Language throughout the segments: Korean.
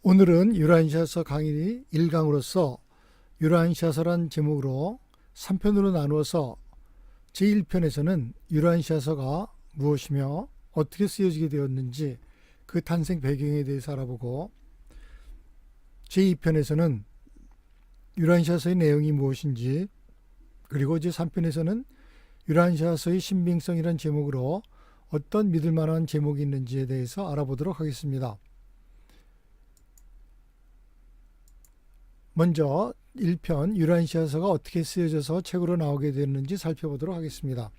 오늘은 유라인시아서 강의 1강으로서 유라인시아서란 제목으로 3편으로 나누어서 제1편에서는 유라인시아서가 무엇이며 어떻게 쓰여지게 되었는지 그 탄생 배경에 대해서 알아보고, 제2편에서는 유라인시아서의 내용이 무엇인지, 그리고 제3편에서는 유라인시아서의 신빙성이란 제목으로 어떤 믿을 만한 제목이 있는지에 대해서 알아보도록 하겠습니다. 먼저 1편 유라인시아서가 어떻게 쓰여져서 책으로 나오게 됐는지 살펴보도록 하겠습니다.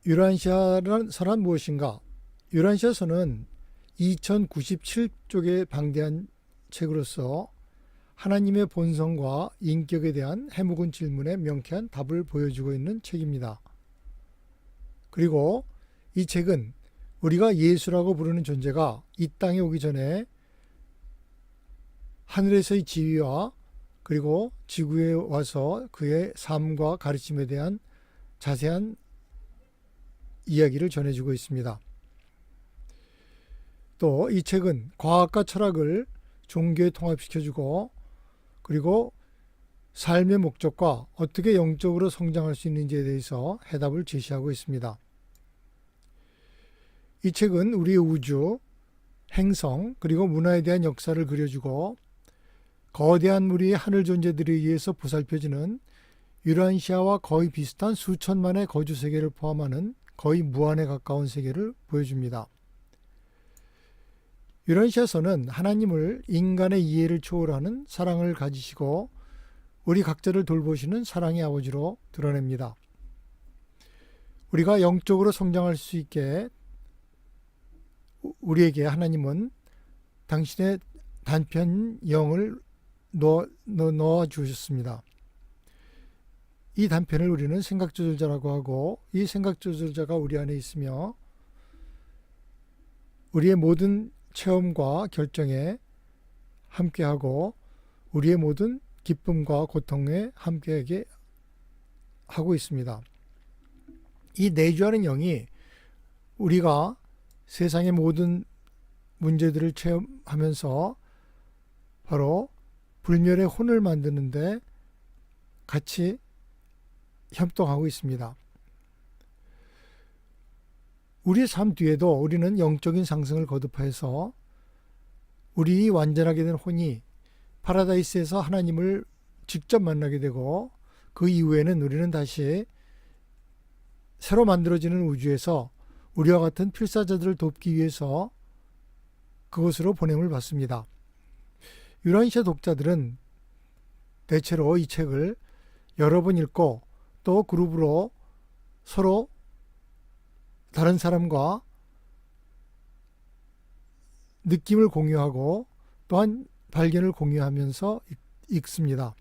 유라인시아서란 무엇인가? 유라인시아서는 2097쪽에 방대한 책으로서 하나님의 본성과 인격에 대한 해묵은 질문에 명쾌한 답을 보여주고 있는 책입니다. 그리고 이 책은 우리가 예수라고 부르는 존재가 이 땅에 오기 전에 하늘에서의 지위와 그리고 지구에 와서 그의 삶과 가르침에 대한 자세한 이야기를 전해주고 있습니다. 또 이 책은 과학과 철학을 종교에 통합시켜주고, 그리고 삶의 목적과 어떻게 영적으로 성장할 수 있는지에 대해서 해답을 제시하고 있습니다. 이 책은 우리의 우주, 행성, 그리고 문화에 대한 역사를 그려주고, 거대한 우리의 하늘 존재들에 의해서 보살펴지는 유라인시아와 거의 비슷한 수천만의 거주 세계를 포함하는 거의 무한에 가까운 세계를 보여줍니다. 유라인시아서는 하나님을 인간의 이해를 초월하는 사랑을 가지시고 우리 각자를 돌보시는 사랑의 아버지로 드러냅니다. 우리가 영적으로 성장할 수 있게 우리에게 하나님은 당신의 단편 영을 넣어 주셨습니다. 이 단편을 우리는 생각조절자라고 하고, 이 생각조절자가 우리 안에 있으며 우리의 모든 체험과 결정에 함께하고 우리의 모든 기쁨과 고통에 함께하게 하고 있습니다. 이 내주하는 영이 우리가 세상의 모든 문제들을 체험하면서 바로 불멸의 혼을 만드는데 같이 협동하고 있습니다. 우리의 삶 뒤에도 우리는 영적인 상승을 거듭해서 우리 완전하게 된 혼이 파라다이스에서 하나님을 직접 만나게 되고, 그 이후에는 우리는 다시 새로 만들어지는 우주에서 우리와 같은 필사자들을 돕기 위해서 그곳으로 보냄을 받습니다. 유라인시아 독자들은 대체로 이 책을 여러 번 읽고 또 그룹으로 서로 다른 사람과 느낌을 공유하고 또한 발견을 공유하면서 읽습니다.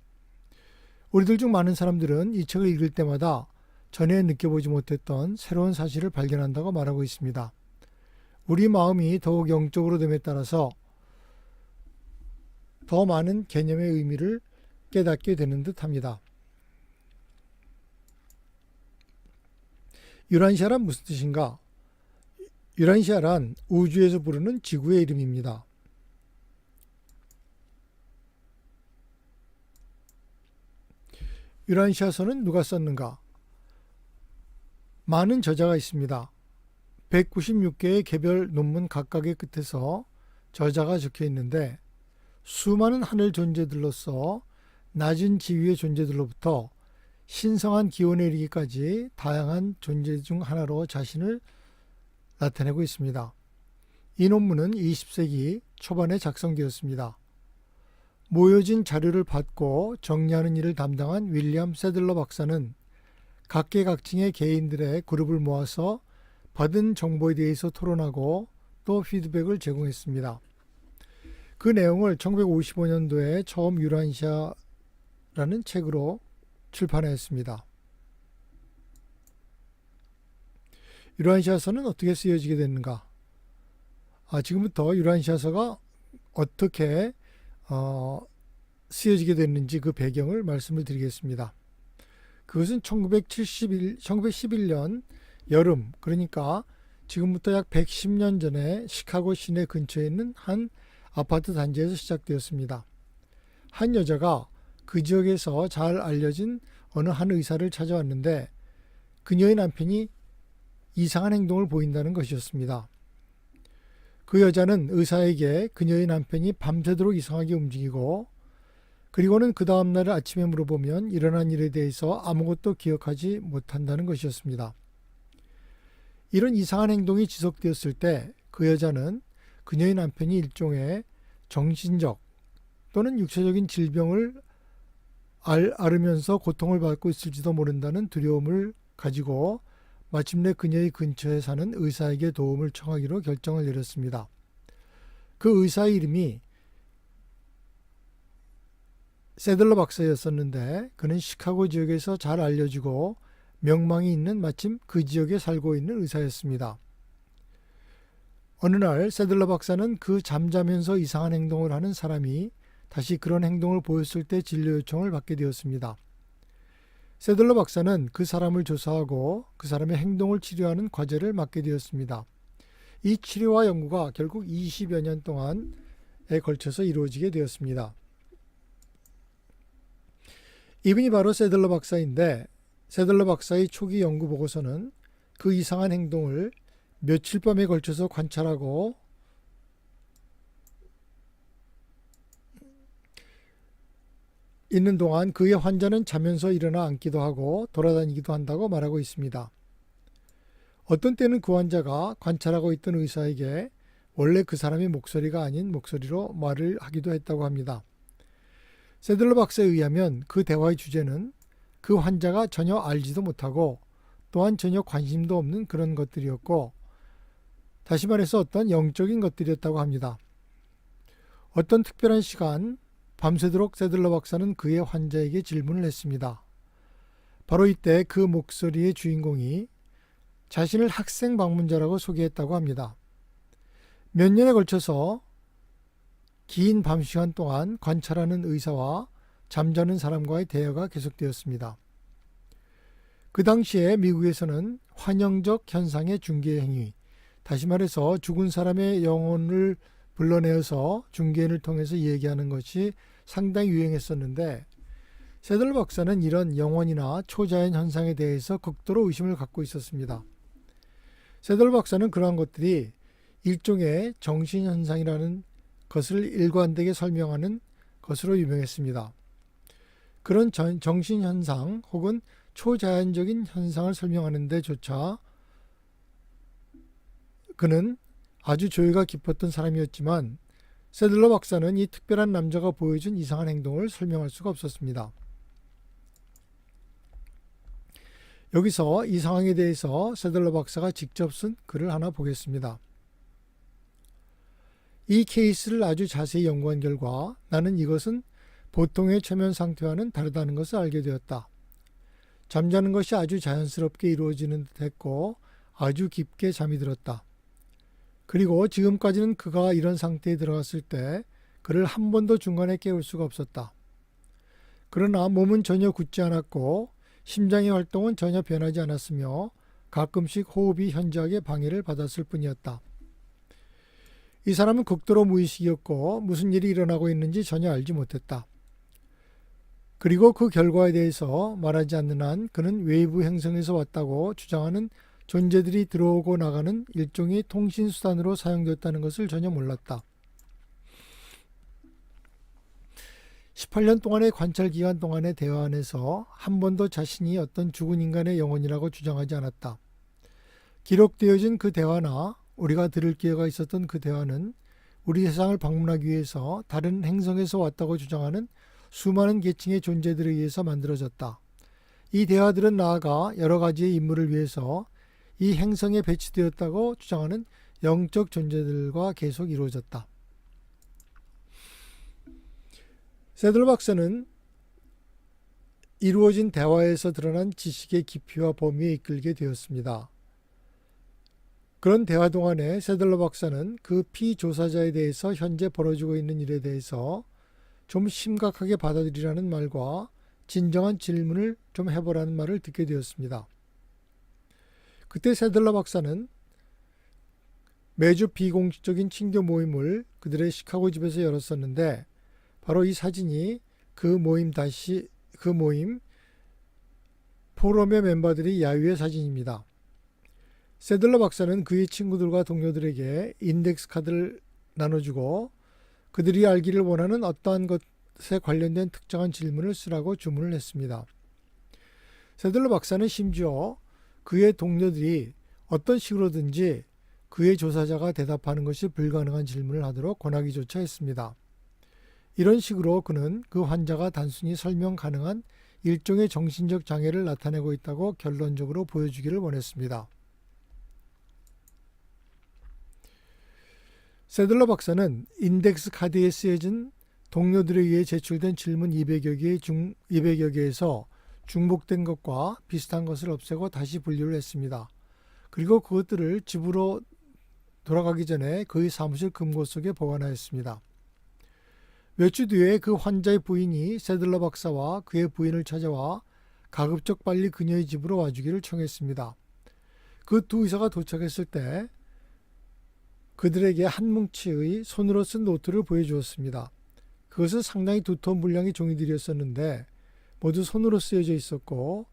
우리들 중 많은 사람들은 이 책을 읽을 때마다 전에 느껴보지 못했던 새로운 사실을 발견한다고 말하고 있습니다. 우리 마음이 더욱 영적으로 됨에 따라서 더 많은 개념의 의미를 깨닫게 되는 듯합니다. 유라인시아란 무슨 뜻인가? 유라인시아란 우주에서 부르는 지구의 이름입니다. 유라인시아서는 누가 썼는가? 많은 저자가 있습니다. 196개의 개별 논문 각각의 끝에서 저자가 적혀 있는데, 수많은 하늘 존재들로서 낮은 지위의 존재들로부터 신성한 기원에 이르기까지 다양한 존재 중 하나로 자신을 나타내고 있습니다. 이 논문은 20세기 초반에 작성되었습니다. 모여진 자료를 받고 정리하는 일을 담당한 윌리엄 세들러 박사는 각계각층의 개인들의 그룹을 모아서 받은 정보에 대해서 토론하고 또 피드백을 제공했습니다. 그 내용을 1955년도에 처음 유라인시아라는 책으로 출판했습니다. 유라인시아서는 어떻게 쓰여지게 됐는가? 지금부터 유라인시아서가 어떻게 쓰여지게 됐는지 그 배경을 말씀을 드리겠습니다. 그것은 1911년 여름, 그러니까 지금부터 약 110년 전에 시카고 시내 근처에 있는 한 아파트 단지에서 시작되었습니다. 한 여자가 그 지역에서 잘 알려진 어느 한 의사를 찾아왔는데 그녀의 남편이 이상한 행동을 보인다는 것이었습니다. 그 여자는 의사에게 그녀의 남편이 밤새도록 이상하게 움직이고 그리고는 그 다음날 아침에 물어보면 일어난 일에 대해서 아무것도 기억하지 못한다는 것이었습니다. 이런 이상한 행동이 지속되었을 때 그 여자는 그녀의 남편이 일종의 정신적 또는 육체적인 질병을 앓으면서 고통을 받고 있을지도 모른다는 두려움을 가지고 마침내 그녀의 근처에 사는 의사에게 도움을 청하기로 결정을 내렸습니다. 그 의사의 이름이 세들러 박사였었는데 그는 시카고 지역에서 잘 알려지고 명망이 있는 마침 그 지역에 살고 있는 의사였습니다. 어느 날 세들러 박사는 그 잠자면서 이상한 행동을 하는 사람이 다시 그런 행동을 보였을 때 진료 요청을 받게 되었습니다. 세들러 박사는 그 사람을 조사하고 그 사람의 행동을 치료하는 과제를 맡게 되었습니다. 이 치료와 연구가 결국 20여 년 동안에 걸쳐서 이루어지게 되었습니다. 이분이 바로 세들러 박사인데 세들러 박사의 초기 연구 보고서는 그 이상한 행동을 며칠 밤에 걸쳐서 관찰하고 있는 동안 그의 환자는 자면서 일어나 앉기도 하고 돌아다니기도 한다고 말하고 있습니다. 어떤 때는 그 환자가 관찰하고 있던 의사에게 원래 그 사람의 목소리가 아닌 목소리로 말을 하기도 했다고 합니다. 세들러 박사에 의하면 그 대화의 주제는 그 환자가 전혀 알지도 못하고 또한 전혀 관심도 없는 그런 것들이었고 다시 말해서 어떤 영적인 것들이었다고 합니다. 어떤 특별한 시간 밤새도록 세들러 박사는 그의 환자에게 질문을 했습니다. 바로 이때 그 목소리의 주인공이 자신을 학생 방문자라고 소개했다고 합니다. 몇 년에 걸쳐서 긴 밤 시간 동안 관찰하는 의사와 잠자는 사람과의 대화가 계속되었습니다. 그 당시에 미국에서는 환영적 현상의 중개 행위, 다시 말해서 죽은 사람의 영혼을 불러내어서 중개인을 통해서 얘기하는 것이 상당히 유행했었는데 세들러 박사는 이런 영혼이나 초자연 현상에 대해서 극도로 의심을 갖고 있었습니다. 세들러 박사는 그러한 것들이 일종의 정신현상이라는 것을 일관되게 설명하는 것으로 유명했습니다. 그런 정신현상 혹은 초자연적인 현상을 설명하는 데조차 그는 아주 조예가 깊었던 사람이었지만 세들러 박사는 이 특별한 남자가 보여준 이상한 행동을 설명할 수가 없었습니다. 여기서 이 상황에 대해서 세들러 박사가 직접 쓴 글을 하나 보겠습니다. 이 케이스를 아주 자세히 연구한 결과 나는 이것은 보통의 최면 상태와는 다르다는 것을 알게 되었다. 잠자는 것이 아주 자연스럽게 이루어지는 듯 했고 아주 깊게 잠이 들었다. 그리고 지금까지는 그가 이런 상태에 들어갔을 때 그를 한 번도 중간에 깨울 수가 없었다. 그러나 몸은 전혀 굳지 않았고 심장의 활동은 전혀 변하지 않았으며 가끔씩 호흡이 현저하게 방해를 받았을 뿐이었다. 이 사람은 극도로 무의식이었고 무슨 일이 일어나고 있는지 전혀 알지 못했다. 그리고 그 결과에 대해서 말하지 않는 한 그는 외부 행성에서 왔다고 주장하는 존재들이 들어오고 나가는 일종의 통신수단으로 사용되었다는 것을 전혀 몰랐다. 18년 동안의 관찰 기간 동안의 대화 안에서 한 번도 자신이 어떤 죽은 인간의 영혼이라고 주장하지 않았다. 기록되어진 그 대화나 우리가 들을 기회가 있었던 그 대화는 우리 세상을 방문하기 위해서 다른 행성에서 왔다고 주장하는 수많은 계층의 존재들에 의해서 만들어졌다. 이 대화들은 나아가 여러 가지의 임무를 위해서 이 행성에 배치되었다고 주장하는 영적 존재들과 계속 이루어졌다. 세들러 박사는 이루어진 대화에서 드러난 지식의 깊이와 범위에 이끌게 되었습니다. 그런 대화 동안에 세들러 박사는 그 피조사자에 대해서 현재 벌어지고 있는 일에 대해서 좀 심각하게 받아들이라는 말과 진정한 질문을 좀 해보라는 말을 듣게 되었습니다. 그때 세들러 박사는 매주 비공식적인 친교 모임을 그들의 시카고 집에서 열었었는데 바로 이 사진이 그 모임 포럼의 멤버들이 야유의 사진입니다. 세들러 박사는 그의 친구들과 동료들에게 인덱스 카드를 나눠주고 그들이 알기를 원하는 어떠한 것에 관련된 특정한 질문을 쓰라고 주문을 했습니다. 세들러 박사는 심지어 그의 동료들이 어떤 식으로든지 그의 조사자가 대답하는 것이 불가능한 질문을 하도록 권하기조차 했습니다. 이런 식으로 그는 그 환자가 단순히 설명 가능한 일종의 정신적 장애를 나타내고 있다고 결론적으로 보여주기를 원했습니다. 세들러 박사는 인덱스 카드에 쓰여진 동료들에 의해 제출된 질문 200여 개에서 중복된 것과 비슷한 것을 없애고 다시 분류를 했습니다. 그리고 그것들을 집으로 돌아가기 전에 그의 사무실 금고 속에 보관하였습니다. 몇 주 뒤에 그 환자의 부인이 세들러 박사와 그의 부인을 찾아와 가급적 빨리 그녀의 집으로 와주기를 청했습니다. 그 두 의사가 도착했을 때 그들에게 한 뭉치의 손으로 쓴 노트를 보여주었습니다. 그것은 상당히 두터운 분량의 종이들이었었는데 모두 손으로 쓰여져 있었고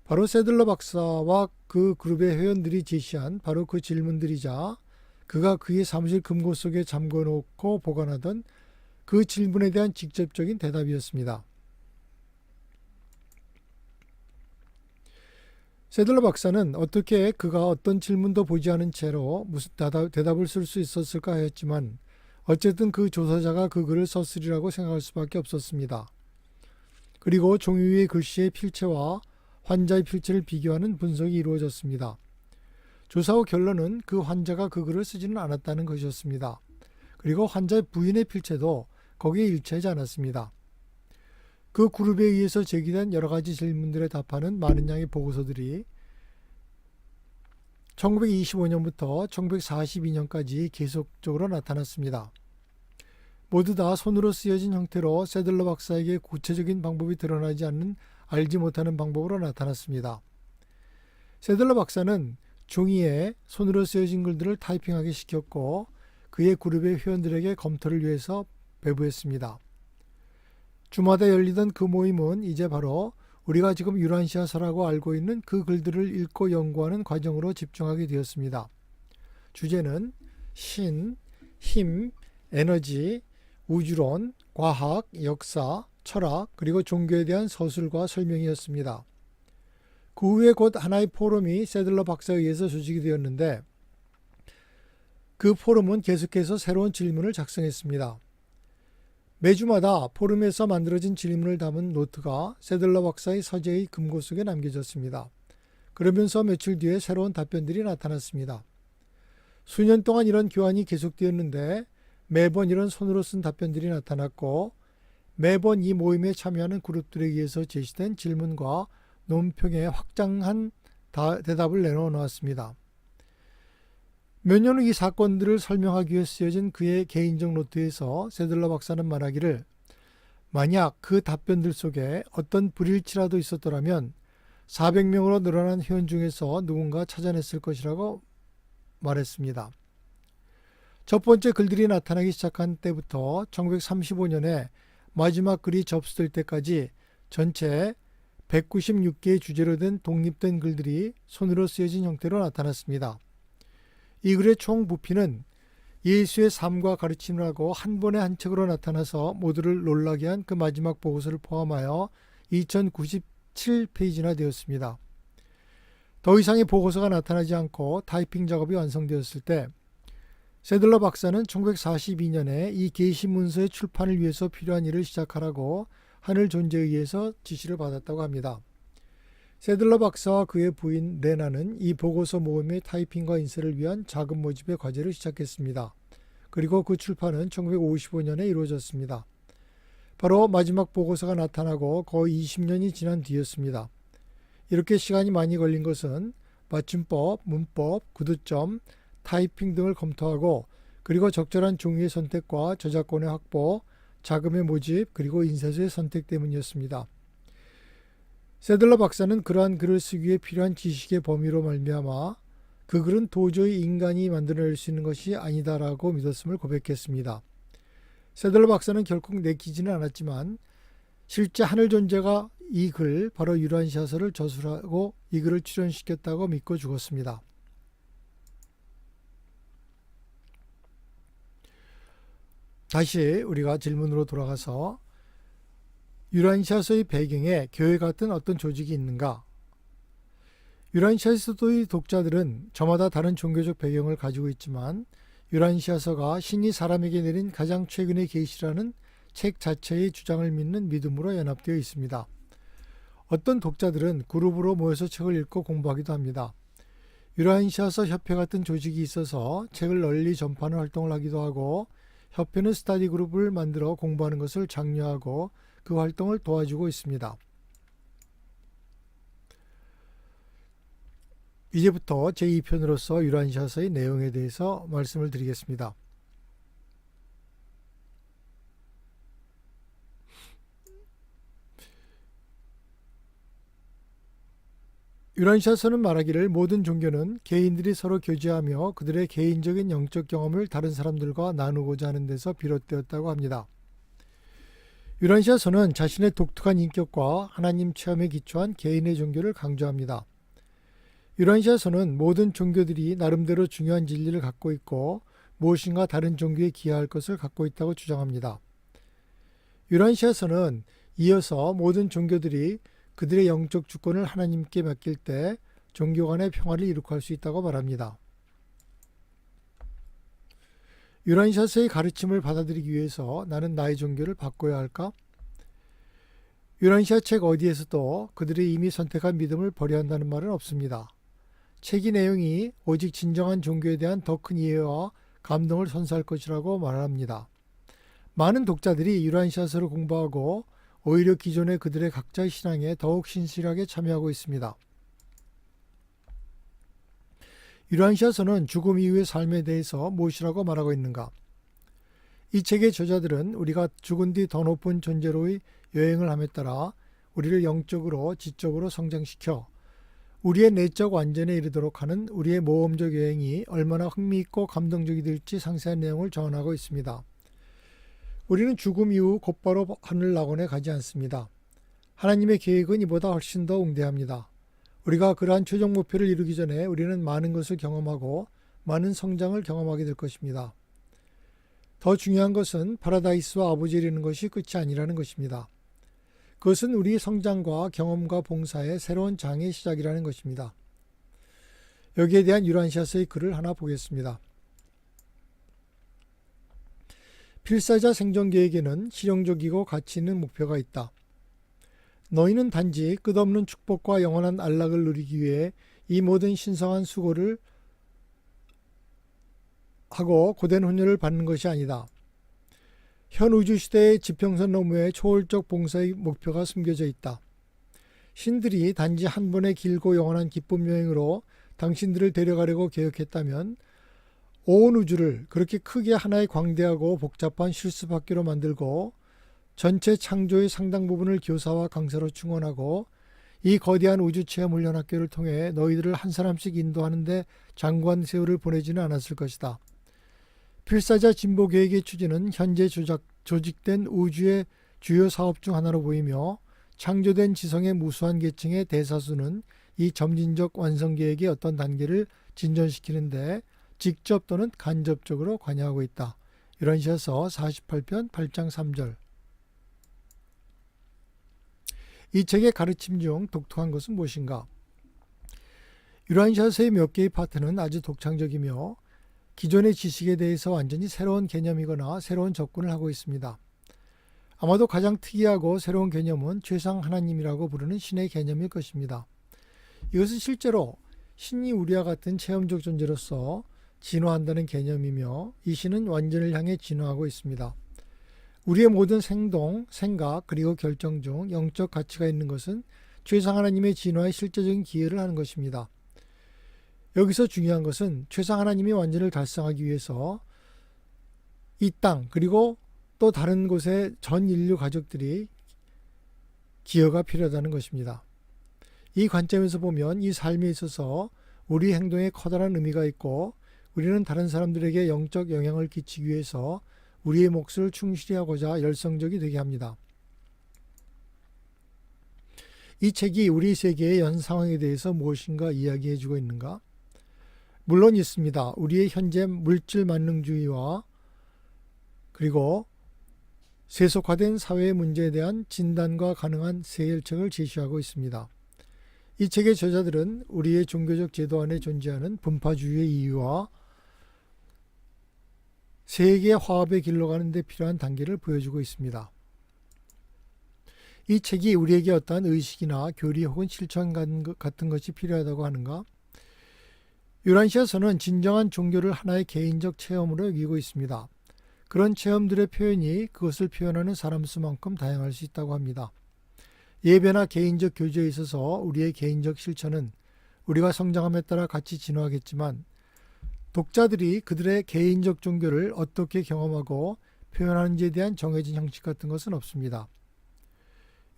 바로 세들러 박사와 그 그룹의 회원들이 제시한 바로 그 질문들이자 그가 그의 사무실 금고 속에 잠궈놓고 보관하던 그 질문에 대한 직접적인 대답이었습니다. 세들러 박사는 어떻게 그가 어떤 질문도 보지 않은 채로 무슨 대답을 쓸 수 있었을까 하였지만 어쨌든 그 조사자가 그 글을 썼으리라고 생각할 수밖에 없었습니다. 그리고 종이 위의 글씨의 필체와 환자의 필체를 비교하는 분석이 이루어졌습니다. 조사 후 결론은 그 환자가 그 글을 쓰지는 않았다는 것이었습니다. 그리고 환자의 부인의 필체도 거기에 일치하지 않았습니다. 그 그룹에 의해서 제기된 여러 가지 질문들에 답하는 많은 양의 보고서들이 1925년부터 1942년까지 계속적으로 나타났습니다. 모두 다 손으로 쓰여진 형태로 세들러 박사에게 구체적인 방법이 드러나지 않는 알지 못하는 방법으로 나타났습니다. 세들러 박사는 종이에 손으로 쓰여진 글들을 타이핑하게 시켰고 그의 그룹의 회원들에게 검토를 위해서 배부했습니다. 주마다 열리던 그 모임은 이제 바로 우리가 지금 유란시아서라고 알고 있는 그 글들을 읽고 연구하는 과정으로 집중하게 되었습니다. 주제는 신, 힘, 에너지, 우주론, 과학, 역사, 철학, 그리고 종교에 대한 서술과 설명이었습니다. 그 후에 곧 하나의 포럼이 세들러 박사에 의해서 조직이 되었는데 그 포럼은 계속해서 새로운 질문을 작성했습니다. 매주마다 포럼에서 만들어진 질문을 담은 노트가 세들러 박사의 서재의 금고 속에 남겨졌습니다. 그러면서 며칠 뒤에 새로운 답변들이 나타났습니다. 수년 동안 이런 교환이 계속되었는데 매번 이런 손으로 쓴 답변들이 나타났고 매번 이 모임에 참여하는 그룹들에 의해서 제시된 질문과 논평에 확장한 대답을 내놓았습니다. 몇 년 후 이 사건들을 설명하기 위해 쓰여진 그의 개인적 노트에서 세들러 박사는 말하기를 만약 그 답변들 속에 어떤 불일치라도 있었더라면 400명으로 늘어난 회원 중에서 누군가 찾아냈을 것이라고 말했습니다. 첫 번째 글들이 나타나기 시작한 때부터 1935년에 마지막 글이 접수될 때까지 전체 196개의 주제로 된 독립된 글들이 손으로 쓰여진 형태로 나타났습니다. 이 글의 총 부피는 예수의 삶과 가르침을 하고 한 번에 한 책으로 나타나서 모두를 놀라게 한 그 마지막 보고서를 포함하여 2097페이지나 되었습니다. 더 이상의 보고서가 나타나지 않고 타이핑 작업이 완성되었을 때 세들러 박사는 1942년에 이 게시 문서의 출판을 위해서 필요한 일을 시작하라고 하늘 존재에 의해서 지시를 받았다고 합니다. 세들러 박사와 그의 부인 레나는 이 보고서 모음의 타이핑과 인쇄를 위한 자금 모집의 과제를 시작했습니다. 그리고 그 출판은 1955년에 이루어졌습니다. 바로 마지막 보고서가 나타나고 거의 20년이 지난 뒤였습니다. 이렇게 시간이 많이 걸린 것은 맞춤법, 문법, 구두점, 타이핑 등을 검토하고 그리고 적절한 종이의 선택과 저작권의 확보, 자금의 모집, 그리고 인쇄소의 선택 때문이었습니다. 세들러 박사는 그러한 글을 쓰기 위해 필요한 지식의 범위로 말미암아 그 글은 도저히 인간이 만들어낼 수 있는 것이 아니다라고 믿었음을 고백했습니다. 세들러 박사는 결코 내키지는 않았지만 실제 하늘 존재가 이 글, 바로 유란시아서를 저술하고 이 글을 출현시켰다고 믿고 죽었습니다. 다시 우리가 질문으로 돌아가서 유란시아서의 배경에 교회 같은 어떤 조직이 있는가? 유란시아서의 독자들은 저마다 다른 종교적 배경을 가지고 있지만 유란시아서가 신이 사람에게 내린 가장 최근의 계시라는 책 자체의 주장을 믿는 믿음으로 연합되어 있습니다. 어떤 독자들은 그룹으로 모여서 책을 읽고 공부하기도 합니다. 유란시아서 협회 같은 조직이 있어서 책을 널리 전파하는 활동을 하기도 하고, 협회는 스터디 그룹을 만들어 공부하는 것을 장려하고 그 활동을 도와주고 있습니다. 이제부터 제2편으로서 유란시아서의 내용에 대해서 말씀을 드리겠습니다. 유란시아서는 말하기를 모든 종교는 개인들이 서로 교제하며 그들의 개인적인 영적 경험을 다른 사람들과 나누고자 하는 데서 비롯되었다고 합니다. 유란시아서는 자신의 독특한 인격과 하나님 체험에 기초한 개인의 종교를 강조합니다. 유란시아서는 모든 종교들이 나름대로 중요한 진리를 갖고 있고 무엇인가 다른 종교에 기여할 것을 갖고 있다고 주장합니다. 유란시아서는 이어서 모든 종교들이 그들의 영적 주권을 하나님께 맡길 때 종교 간의 평화를 이룩할 수 있다고 말합니다. 유란시아서의 가르침을 받아들이기 위해서 나는 나의 종교를 바꿔야 할까? 유란시아 책 어디에서도 그들이 이미 선택한 믿음을 버려야 한다는 말은 없습니다. 책의 내용이 오직 진정한 종교에 대한 더 큰 이해와 감동을 선사할 것이라고 말합니다. 많은 독자들이 유란시아서를 공부하고 오히려 기존의 그들의 각자의 신앙에 더욱 신실하게 참여하고 있습니다. 유란시아서는 죽음 이후의 삶에 대해서 무엇이라고 말하고 있는가? 이 책의 저자들은 우리가 죽은 뒤 더 높은 존재로의 여행을 함에 따라 우리를 영적으로 지적으로 성장시켜 우리의 내적 완전에 이르도록 하는 우리의 모험적 여행이 얼마나 흥미있고 감동적이 될지 상세한 내용을 전하고 있습니다. 우리는 죽음 이후 곧바로 하늘 낙원에 가지 않습니다. 하나님의 계획은 이보다 훨씬 더 웅대합니다. 우리가 그러한 최종 목표를 이루기 전에 우리는 많은 것을 경험하고 많은 성장을 경험하게 될 것입니다. 더 중요한 것은 파라다이스와 아버지에 이르는 것이 끝이 아니라는 것입니다. 그것은 우리의 성장과 경험과 봉사의 새로운 장의 시작이라는 것입니다. 여기에 대한 유란시아서의 글을 하나 보겠습니다. 필사자 생존 계획에는 실용적이고 가치 있는 목표가 있다. 너희는 단지 끝없는 축복과 영원한 안락을 누리기 위해 이 모든 신성한 수고를 하고 고된 훈련을 받는 것이 아니다. 현 우주시대의 지평선 너머에 초월적 봉사의 목표가 숨겨져 있다. 신들이 단지 한 번의 길고 영원한 기쁨 여행으로 당신들을 데려가려고 계획했다면 온 우주를 그렇게 크게 하나의 광대하고 복잡한 실습학교로 만들고 전체 창조의 상당 부분을 교사와 강사로 충원하고 이 거대한 우주체험 훈련학교를 통해 너희들을 한 사람씩 인도하는데 장관 세월을 보내지는 않았을 것이다. 필사자 진보 계획의 추진은 현재 조직된 우주의 주요 사업 중 하나로 보이며 창조된 지성의 무수한 계층의 대사수는 이 점진적 완성 계획의 어떤 단계를 진전시키는데 직접 또는 간접적으로 관여하고 있다. 유란시아서 48편 8장 3절. 이 책의 가르침 중 독특한 것은 무엇인가? 유란시아서의 몇 개의 파트는 아주 독창적이며 기존의 지식에 대해서 완전히 새로운 개념이거나 새로운 접근을 하고 있습니다. 아마도 가장 특이하고 새로운 개념은 최상 하나님이라고 부르는 신의 개념일 것입니다. 이것은 실제로 신이 우리와 같은 체험적 존재로서 진화한다는 개념이며 이 신은 완전을 향해 진화하고 있습니다. 우리의 모든 행동, 생각, 그리고 결정 중 영적 가치가 있는 것은 최상 하나님의 진화에 실제적인 기여를 하는 것입니다. 여기서 중요한 것은 최상 하나님이 완전을 달성하기 위해서 이 땅 그리고 또 다른 곳의 전 인류 가족들이 기여가 필요하다는 것입니다. 이 관점에서 보면 이 삶에 있어서 우리 행동에 커다란 의미가 있고 우리는 다른 사람들에게 영적 영향을 끼치기 위해서 우리의 몫을 충실히 하고자 열성적이 되게 합니다. 이 책이 우리 세계의 현 상황에 대해서 무엇인가 이야기해주고 있는가? 물론 있습니다. 우리의 현재 물질 만능주의와 그리고 세속화된 사회의 문제에 대한 진단과 가능한 새 해결책을 제시하고 있습니다. 이 책의 저자들은 우리의 종교적 제도 안에 존재하는 분파주의의 이유와 세계 화합의 길로 가는 데 필요한 단계를 보여주고 있습니다. 이 책이 우리에게 어떠한 의식이나 교리 혹은 실천 같은 것이 필요하다고 하는가? 유란시아서는 진정한 종교를 하나의 개인적 체험으로 여기고 있습니다. 그런 체험들의 표현이 그것을 표현하는 사람 수만큼 다양할 수 있다고 합니다. 예배나 개인적 교제에 있어서 우리의 개인적 실천은 우리가 성장함에 따라 같이 진화하겠지만 독자들이 그들의 개인적 종교를 어떻게 경험하고 표현하는지에 대한 정해진 형식 같은 것은 없습니다.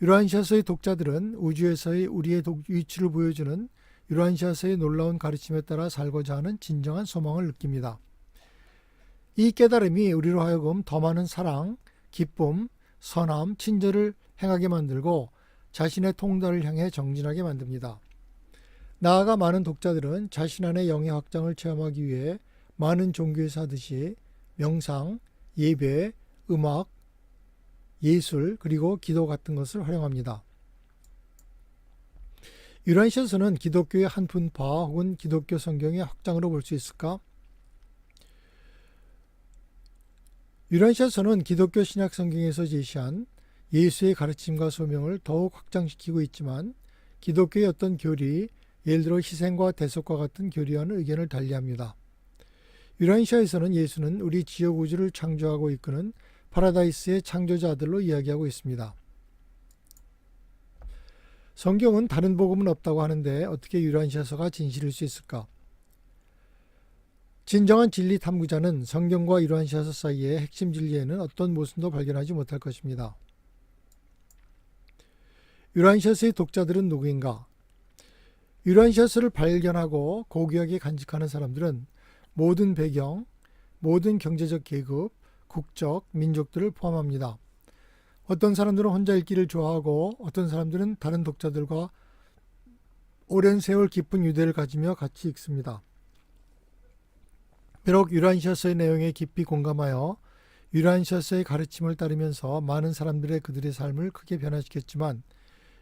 유란시아서의 독자들은 우주에서의 우리의 위치를 보여주는 유란시아서의 놀라운 가르침에 따라 살고자 하는 진정한 소망을 느낍니다. 이 깨달음이 우리로 하여금 더 많은 사랑, 기쁨, 선함, 친절을 행하게 만들고 자신의 통달을 향해 정진하게 만듭니다. 나아가 많은 독자들은 자신 안의 영의 확장을 체험하기 위해 많은 종교에서 하듯이 명상, 예배, 음악, 예술, 그리고 기도 같은 것을 활용합니다. 유란시아서는 기독교의 한 분파 혹은 기독교 성경의 확장으로 볼 수 있을까? 유란시아서는 기독교 신약 성경에서 제시한 예수의 가르침과 소명을 더욱 확장시키고 있지만 기독교의 어떤 교리, 예를 들어 희생과 대속과 같은 교리와는 의견을 달리합니다. 유란시아에서는 예수는 우리 지역 우주를 창조하고 이끄는 파라다이스의 창조자 아들로 이야기하고 있습니다. 성경은 다른 복음은 없다고 하는데 어떻게 유란시아서가 진실일 수 있을까? 진정한 진리 탐구자는 성경과 유란시아서 사이의 핵심 진리에는 어떤 모순도 발견하지 못할 것입니다. 유란시아서의 독자들은 누구인가? 유란시아서를 발견하고 고귀하게 간직하는 사람들은 모든 배경, 모든 경제적 계급, 국적, 민족들을 포함합니다. 어떤 사람들은 혼자 읽기를 좋아하고 어떤 사람들은 다른 독자들과 오랜 세월 깊은 유대를 가지며 같이 읽습니다. 비록 유란시아서의 내용에 깊이 공감하여 유란시아서의 가르침을 따르면서 많은 사람들의 그들의 삶을 크게 변화시켰지만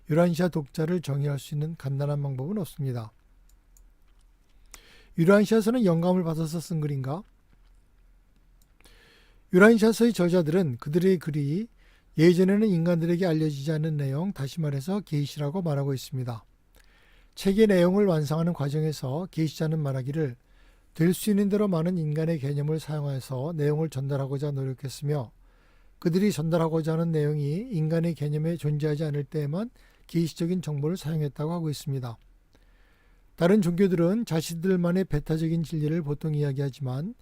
유란시아 독자를 정의할 수 있는 간단한 방법은 없습니다. 유란시아서는 영감을 받아서 쓴 글인가? 유란시아서의 저자들은 그들의 글이 예전에는 인간들에게 알려지지 않은 내용, 다시 말해서 계시라고 말하고 있습니다. 책의 내용을 완성하는 과정에서 계시자는 말하기를 될 수 있는 대로 많은 인간의 개념을 사용해서 내용을 전달하고자 노력했으며 그들이 전달하고자 하는 내용이 인간의 개념에 존재하지 않을 때에만 계시적인 정보를 사용했다고 하고 있습니다. 다른 종교들은 자신들만의 배타적인 진리를 보통 이야기하지만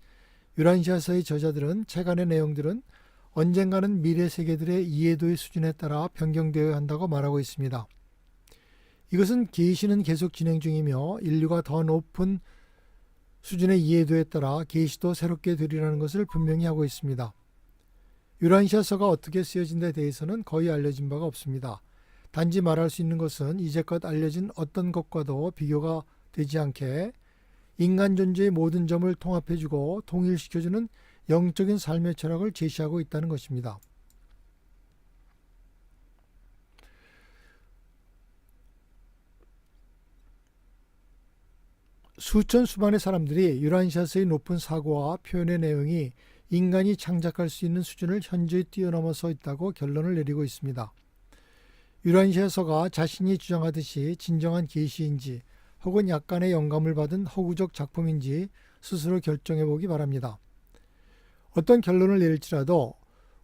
유란시아서의 저자들은 책 안의 내용들은 언젠가는 미래 세계들의 이해도의 수준에 따라 변경되어야 한다고 말하고 있습니다. 이것은 계시는 계속 진행 중이며 인류가 더 높은 수준의 이해도에 따라 계시도 새롭게 되리라는 것을 분명히 하고 있습니다. 유란시아서가 어떻게 쓰여진 데 대해서는 거의 알려진 바가 없습니다. 단지 말할 수 있는 것은 이제껏 알려진 어떤 것과도 비교가 되지 않게 인간 존재의 모든 점을 통합해주고 통일시켜주는 영적인 삶의 철학을 제시하고 있다는 것입니다. 수천 수만의 사람들이 유란시아서의 높은 사고와 표현의 내용이 인간이 창작할 수 있는 수준을 현저히 뛰어넘어서 있다고 결론을 내리고 있습니다. 유란시아서가 자신이 주장하듯이 진정한 계시인지 혹은 약간의 영감을 받은 허구적 작품인지 스스로 결정해 보기 바랍니다. 어떤 결론을 내릴지라도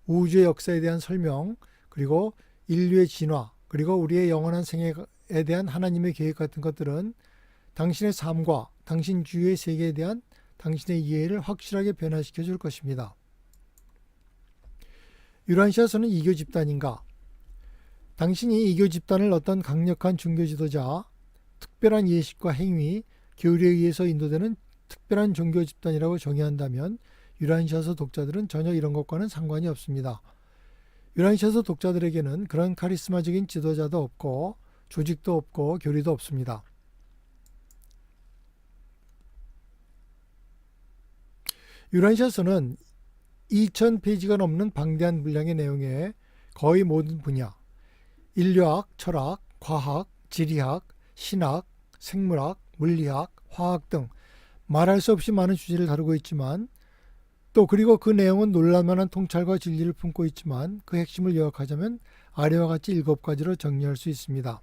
우주의 역사에 대한 설명, 그리고 인류의 진화, 그리고 우리의 영원한 생애에 대한 하나님의 계획 같은 것들은 당신의 삶과 당신 주위의 세계에 대한 당신의 이해를 확실하게 변화시켜 줄 것입니다. 유란시아서는 이교 집단인가? 당신이 이교 집단을 어떤 강력한 종교 지도자, 특별한 예식과 행위, 교리에 의해서 인도되는 특별한 종교 집단이라고 정의한다면 유란시아서 독자들은 전혀 이런 것과는 상관이 없습니다. 유란시아서 독자들에게는 그런 카리스마적인 지도자도 없고 조직도 없고 교리도 없습니다. 유란시아서는 2000페이지가 넘는 방대한 분량의 내용에 거의 모든 분야, 인류학, 철학, 과학, 지리학, 신학, 생물학, 물리학, 화학 등 말할 수 없이 많은 주제를 다루고 있지만 또 그리고 그 내용은 놀랄만한 통찰과 진리를 품고 있지만 그 핵심을 요약하자면 아래와 같이 7가지로 정리할 수 있습니다.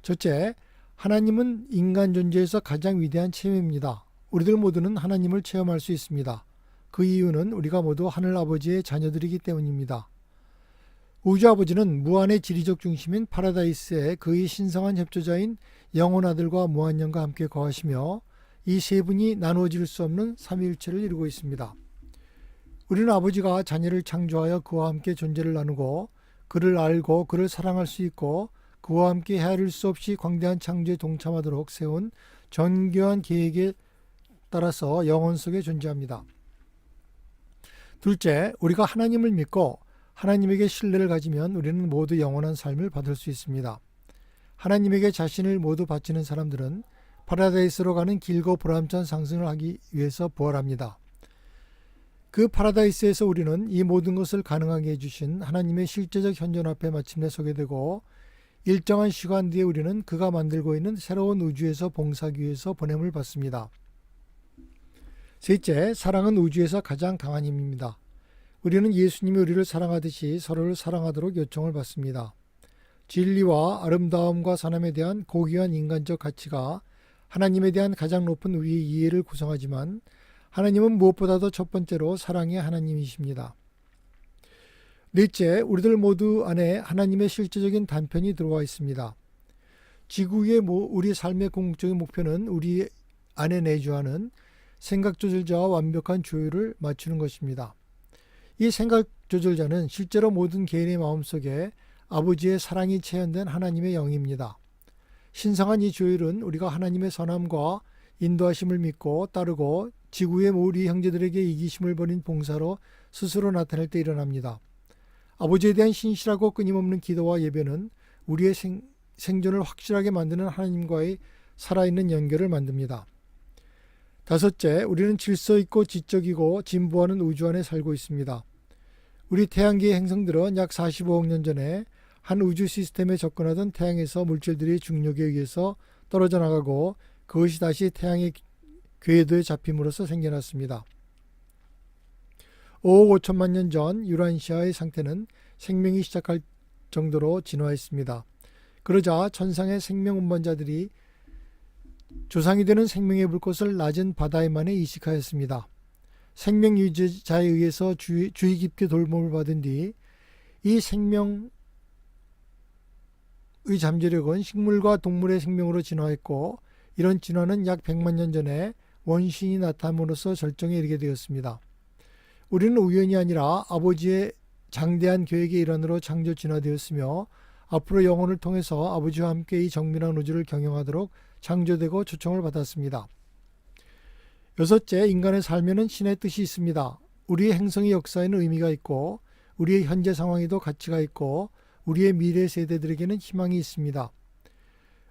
첫째, 하나님은 인간 존재에서 가장 위대한 체험입니다. 우리들 모두는 하나님을 체험할 수 있습니다. 그 이유는 우리가 모두 하늘 아버지의 자녀들이기 때문입니다. 우주 아버지는 무한의 지리적 중심인 파라다이스에 그의 신성한 협조자인 영혼 아들과 무한영과 함께 거하시며 이 세 분이 나누어질 수 없는 삼위일체를 이루고 있습니다. 우리는 아버지가 자녀를 창조하여 그와 함께 존재를 나누고 그를 알고 그를 사랑할 수 있고 그와 함께 헤아릴 수 없이 광대한 창조에 동참하도록 세운 정교한 계획에 따라서 영혼 속에 존재합니다. 둘째, 우리가 하나님을 믿고 하나님에게 신뢰를 가지면 우리는 모두 영원한 삶을 받을 수 있습니다. 하나님에게 자신을 모두 바치는 사람들은 파라다이스로 가는 길고 보람찬 상승을 하기 위해서 부활합니다. 그 파라다이스에서 우리는 이 모든 것을 가능하게 해주신 하나님의 실제적 현존 앞에 마침내 서게 되고 일정한 시간 뒤에 우리는 그가 만들고 있는 새로운 우주에서 봉사하기 위해서 보냄을 받습니다. 셋째, 사랑은 우주에서 가장 강한 힘입니다. 우리는 예수님이 우리를 사랑하듯이 서로를 사랑하도록 요청을 받습니다. 진리와 아름다움과 사람에 대한 고귀한 인간적 가치가 하나님에 대한 가장 높은 우리의 이해를 구성하지만 하나님은 무엇보다도 첫 번째로 사랑의 하나님이십니다. 넷째, 우리들 모두 안에 하나님의 실제적인 단편이 들어와 있습니다. 지구의 우리 삶의 궁극적인 목표는 우리 안에 내주하는 생각 조절자와 완벽한 조율을 맞추는 것입니다. 이 생각 조절자는 실제로 모든 개인의 마음속에 아버지의 사랑이 체현된 하나님의 영입니다. 신성한 이 조율은 우리가 하나님의 선함과 인도하심을 믿고 따르고 지구의 우리 형제들에게 이기심을 버린 봉사로 스스로 나타낼 때 일어납니다. 아버지에 대한 신실하고 끊임없는 기도와 예배는 우리의 생존을 확실하게 만드는 하나님과의 살아있는 연결을 만듭니다. 다섯째, 우리는 질서 있고 지적이고 진보하는 우주 안에 살고 있습니다. 우리 태양계의 행성들은 약 45억 년 전에 한 우주 시스템에 접근하던 태양에서 물질들이 중력에 의해서 떨어져 나가고 그것이 다시 태양의 궤도에 잡힘으로써 생겨났습니다. 5억 5천만 년 전 유란시아의 상태는 생명이 시작할 정도로 진화했습니다. 그러자 천상의 생명 운반자들이 조상이 되는 생명의 불꽃을 낮은 바다에만에 이식하였습니다. 생명 유지자에 의해서 주의 깊게 돌봄을 받은 뒤 이 생명의 잠재력은 식물과 동물의 생명으로 진화했고 이런 진화는 약 100만 년 전에 원신이 나타남으로써 절정에 이르게 되었습니다. 우리는 우연이 아니라 아버지의 장대한 계획의 일환으로 창조 진화되었으며 앞으로 영혼을 통해서 아버지와 함께 이 정밀한 우주를 경영하도록 창조되고 초청을 받았습니다. 여섯째, 인간의 삶에는 신의 뜻이 있습니다. 우리의 행성의 역사에는 의미가 있고 우리의 현재 상황에도 가치가 있고 우리의 미래 세대들에게는 희망이 있습니다.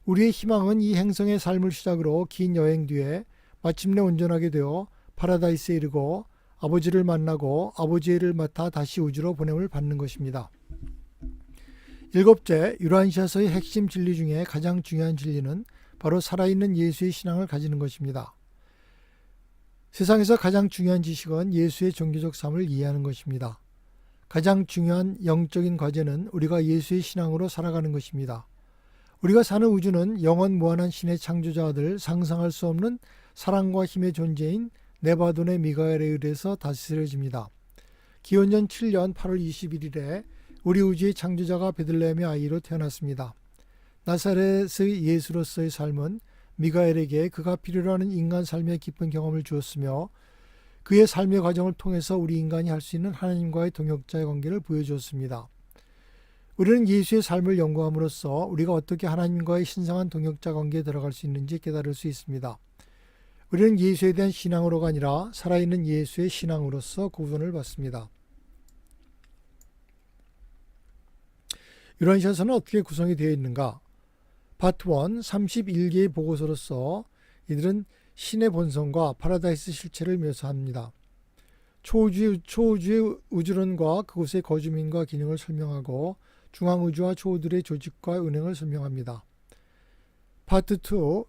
우리의 희망은 이 행성의 삶을 시작으로 긴 여행 뒤에 마침내 온전하게 되어 파라다이스에 이르고 아버지를 만나고 아버지의 일을 맡아 다시 우주로 보냄을 받는 것입니다. 일곱째, 유란시아서의 핵심 진리 중에 가장 중요한 진리는 바로 살아있는 예수의 신앙을 가지는 것입니다. 세상에서 가장 중요한 지식은 예수의 종교적 삶을 이해하는 것입니다. 가장 중요한 영적인 과제는 우리가 예수의 신앙으로 살아가는 것입니다. 우리가 사는 우주는 영원 무한한 신의 창조자 아들, 상상할 수 없는 사랑과 힘의 존재인 네바돈의 미가엘에 의해서 다스려집니다. 기원전 7년 8월 21일에 우리 우주의 창조자가 베들레헴의 아이로 태어났습니다. 나사렛의 예수로서의 삶은 미가엘에게 그가 필요로 하는 인간 삶의 깊은 경험을 주었으며 그의 삶의 과정을 통해서 우리 인간이 할 수 있는 하나님과의 동역자의 관계를 보여주었습니다. 우리는 예수의 삶을 연구함으로써 우리가 어떻게 하나님과의 신성한 동역자 관계에 들어갈 수 있는지 깨달을 수 있습니다. 우리는 예수에 대한 신앙으로가 아니라 살아있는 예수의 신앙으로서 구원을 받습니다. 유란시아서는 어떻게 구성이 되어 있는가? 파트 1 31개의 보고서로서 이들은 신의 본성과 파라다이스 실체를 묘사합니다. 초우주의 우주론과 그곳의 거주민과 기능을 설명하고 중앙우주와 초우들의 조직과 운행을 설명합니다. 파트 2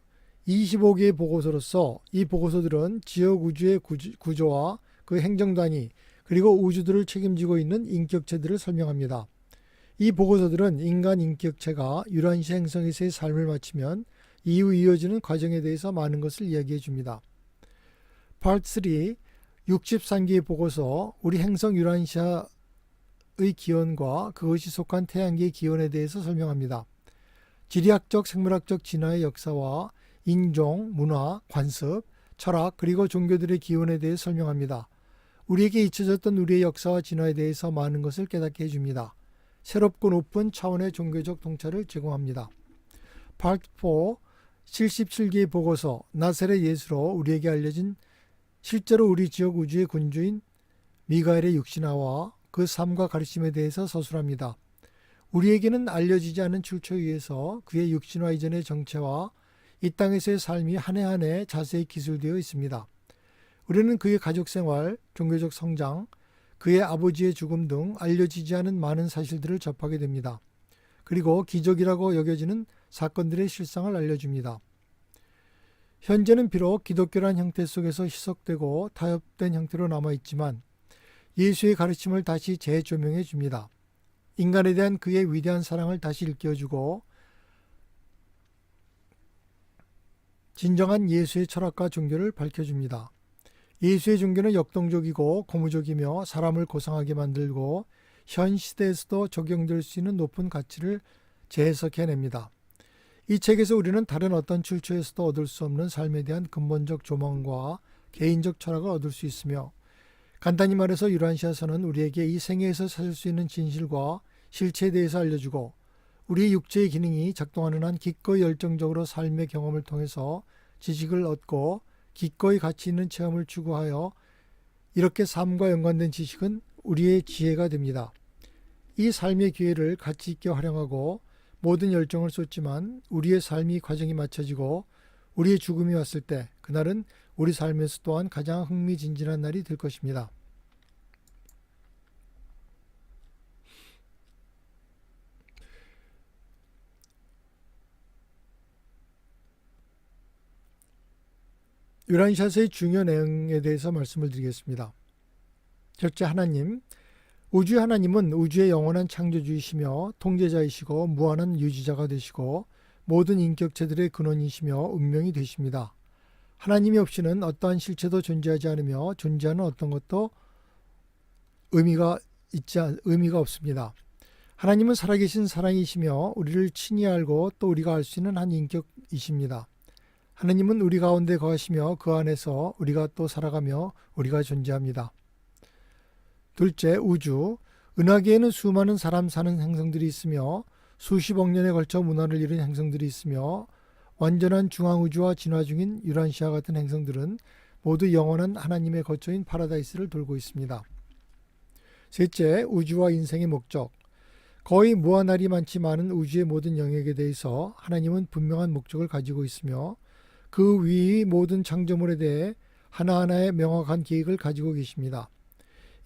25개의 보고서로서 이 보고서들은 지역 우주의 구조와 그 행정단위 그리고 우주들을 책임지고 있는 인격체들을 설명합니다. 이 보고서들은 인간 인격체가 유란시아 행성에서의 삶을 마치면 이후 이어지는 과정에 대해서 많은 것을 이야기해 줍니다. 파트 3 63개의 보고서 우리 행성 유란시아의 기원과 그것이 속한 태양계의 기원에 대해서 설명합니다. 지리학적 생물학적 진화의 역사와 인종, 문화, 관습, 철학 그리고 종교들의 기원에 대해 설명합니다. 우리에게 잊혀졌던 우리의 역사와 진화에 대해서 많은 것을 깨닫게 해줍니다. 새롭고 높은 차원의 종교적 통찰을 제공합니다. 파트 4 77개의 보고서 나사렛 예수로 우리에게 알려진 실제로 우리 지역 우주의 군주인 미가엘의 육신화와 그 삶과 가르침에 대해서 서술합니다. 우리에게는 알려지지 않은 출처에 의해서 그의 육신화 이전의 정체와 이 땅에서의 삶이 한 해 한 해 자세히 기술되어 있습니다. 우리는 그의 가족생활, 종교적 성장, 그의 아버지의 죽음 등 알려지지 않은 많은 사실들을 접하게 됩니다. 그리고 기적이라고 여겨지는 사건들의 실상을 알려줍니다. 현재는 비록 기독교란 형태 속에서 희석되고 타협된 형태로 남아있지만 예수의 가르침을 다시 재조명해 줍니다. 인간에 대한 그의 위대한 사랑을 다시 일깨워주고 진정한 예수의 철학과 종교를 밝혀줍니다. 예수의 종교는 역동적이고 고무적이며 사람을 고상하게 만들고 현 시대에서도 적용될 수 있는 높은 가치를 재해석해냅니다. 이 책에서 우리는 다른 어떤 출처에서도 얻을 수 없는 삶에 대한 근본적 조망과 개인적 철학을 얻을 수 있으며 간단히 말해서 유란시아서는 우리에게 이 생애에서 찾을 수 있는 진실과 실체에 대해서 알려주고 우리의 육체의 기능이 작동하는 한 기꺼이 열정적으로 삶의 경험을 통해서 지식을 얻고 기꺼이 가치 있는 체험을 추구하여 이렇게 삶과 연관된 지식은 우리의 지혜가 됩니다. 이 삶의 기회를 가치 있게 활용하고 모든 열정을 쏟지만 우리의 삶이 과정이 맞춰지고 우리의 죽음이 왔을 때 그날은 우리 삶에서 또한 가장 흥미진진한 날이 될 것입니다. 유란시아서의 중요 내용에 대해서 말씀을 드리겠습니다. 첫째, 하나님. 우주의 하나님은 우주의 영원한 창조주이시며 통제자이시고 무한한 유지자가 되시고 모든 인격체들의 근원이시며 운명이 되십니다. 하나님이 없이는 어떠한 실체도 존재하지 않으며 존재하는 어떤 것도 의미가 없습니다. 하나님은 살아계신 사랑이시며 우리를 친히 알고 또 우리가 알 수 있는 한 인격이십니다. 하나님은 우리 가운데 거하시며 그 안에서 우리가 또 살아가며 우리가 존재합니다. 둘째, 우주. 은하계에는 수많은 사람 사는 행성들이 있으며 수십억 년에 걸쳐 문화를 이룬 행성들이 있으며 완전한 중앙우주와 진화 중인 유란시아 같은 행성들은 모두 영원한 하나님의 거처인 파라다이스를 돌고 있습니다. 셋째, 우주와 인생의 목적. 거의 무한할이 많지 많은 우주의 모든 영역에 대해서 하나님은 분명한 목적을 가지고 있으며 그 위의 모든 창조물에 대해 하나하나의 명확한 계획을 가지고 계십니다.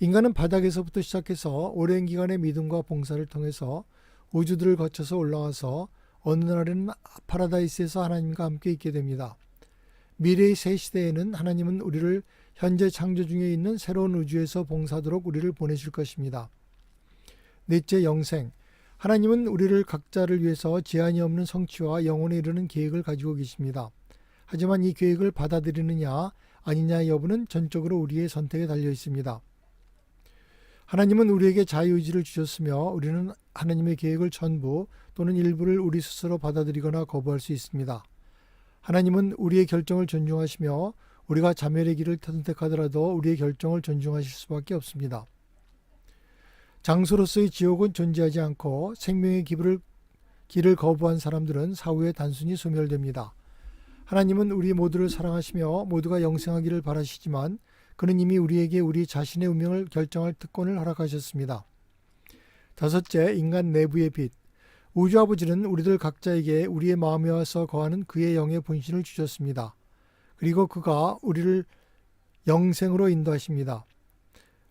인간은 바닥에서부터 시작해서 오랜 기간의 믿음과 봉사를 통해서 우주들을 거쳐서 올라와서 어느 날에는 파라다이스에서 하나님과 함께 있게 됩니다. 미래의 새 시대에는 하나님은 우리를 현재 창조 중에 있는 새로운 우주에서 봉사하도록 우리를 보내실 것입니다. 넷째, 영생. 하나님은 우리를 각자를 위해서 제한이 없는 성취와 영혼에 이르는 계획을 가지고 계십니다. 하지만 이 계획을 받아들이느냐 아니냐의 여부는 전적으로 우리의 선택에 달려 있습니다. 하나님은 우리에게 자유의지를 주셨으며 우리는 하나님의 계획을 전부 또는 일부를 우리 스스로 받아들이거나 거부할 수 있습니다. 하나님은 우리의 결정을 존중하시며 우리가 자멸의 길을 선택하더라도 우리의 결정을 존중하실 수밖에 없습니다. 장소로서의 지옥은 존재하지 않고 생명의 길을 거부한 사람들은 사후에 단순히 소멸됩니다. 하나님은 우리 모두를 사랑하시며 모두가 영생하기를 바라시지만 그는 이미 우리에게 우리 자신의 운명을 결정할 특권을 허락하셨습니다. 다섯째, 인간 내부의 빛. 우주 아버지는 우리들 각자에게 우리의 마음에 와서 거하는 그의 영의 본신을 주셨습니다. 그리고 그가 우리를 영생으로 인도하십니다.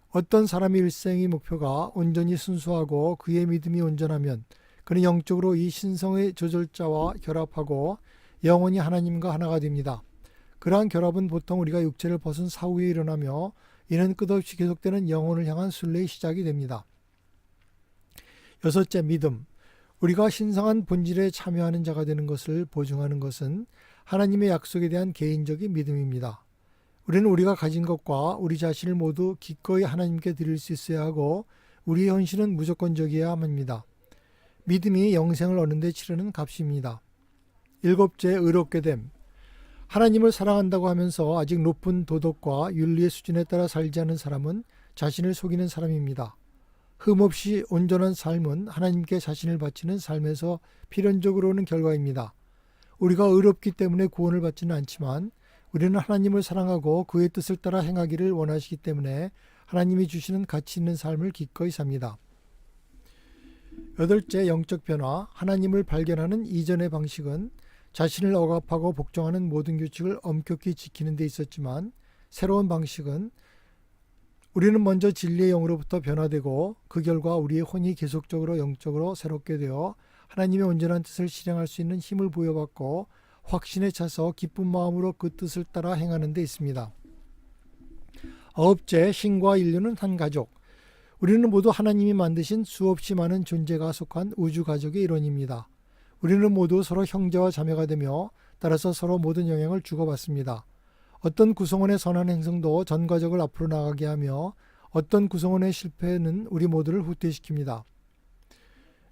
어떤 사람의 일생의 목표가 온전히 순수하고 그의 믿음이 온전하면 그는 영적으로 이 신성의 조절자와 결합하고 영원히 하나님과 하나가 됩니다. 그러한 결합은 보통 우리가 육체를 벗은 사후에 일어나며 이는 끝없이 계속되는 영혼을 향한 순례의 시작이 됩니다. 여섯째, 믿음. 우리가 신성한 본질에 참여하는 자가 되는 것을 보증하는 것은 하나님의 약속에 대한 개인적인 믿음입니다. 우리는 우리가 가진 것과 우리 자신을 모두 기꺼이 하나님께 드릴 수 있어야 하고 우리의 헌신은 무조건적이어야 합니다. 믿음이 영생을 얻는 데 치르는 값입니다. 일곱째, 의롭게 됨. 하나님을 사랑한다고 하면서 아직 높은 도덕과 윤리의 수준에 따라 살지 않은 사람은 자신을 속이는 사람입니다. 흠없이 온전한 삶은 하나님께 자신을 바치는 삶에서 필연적으로 오는 결과입니다. 우리가 의롭기 때문에 구원을 받지는 않지만 우리는 하나님을 사랑하고 그의 뜻을 따라 행하기를 원하시기 때문에 하나님이 주시는 가치 있는 삶을 기꺼이 삽니다. 여덟째, 영적 변화. 하나님을 발견하는 이전의 방식은 자신을 억압하고 복종하는 모든 규칙을 엄격히 지키는 데 있었지만 새로운 방식은 우리는 먼저 진리의 영으로부터 변화되고 그 결과 우리의 혼이 계속적으로 영적으로 새롭게 되어 하나님의 온전한 뜻을 실행할 수 있는 힘을 부여받고 확신에 차서 기쁜 마음으로 그 뜻을 따라 행하는 데 있습니다. 아홉째, 신과 인류는 한 가족. 우리는 모두 하나님이 만드신 수없이 많은 존재가 속한 우주 가족의 일원입니다. 우리는 모두 서로 형제와 자매가 되며 따라서 서로 모든 영향을 주고받습니다. 어떤 구성원의 선한 행성도 전 가족을 앞으로 나가게 하며 어떤 구성원의 실패는 우리 모두를 후퇴시킵니다.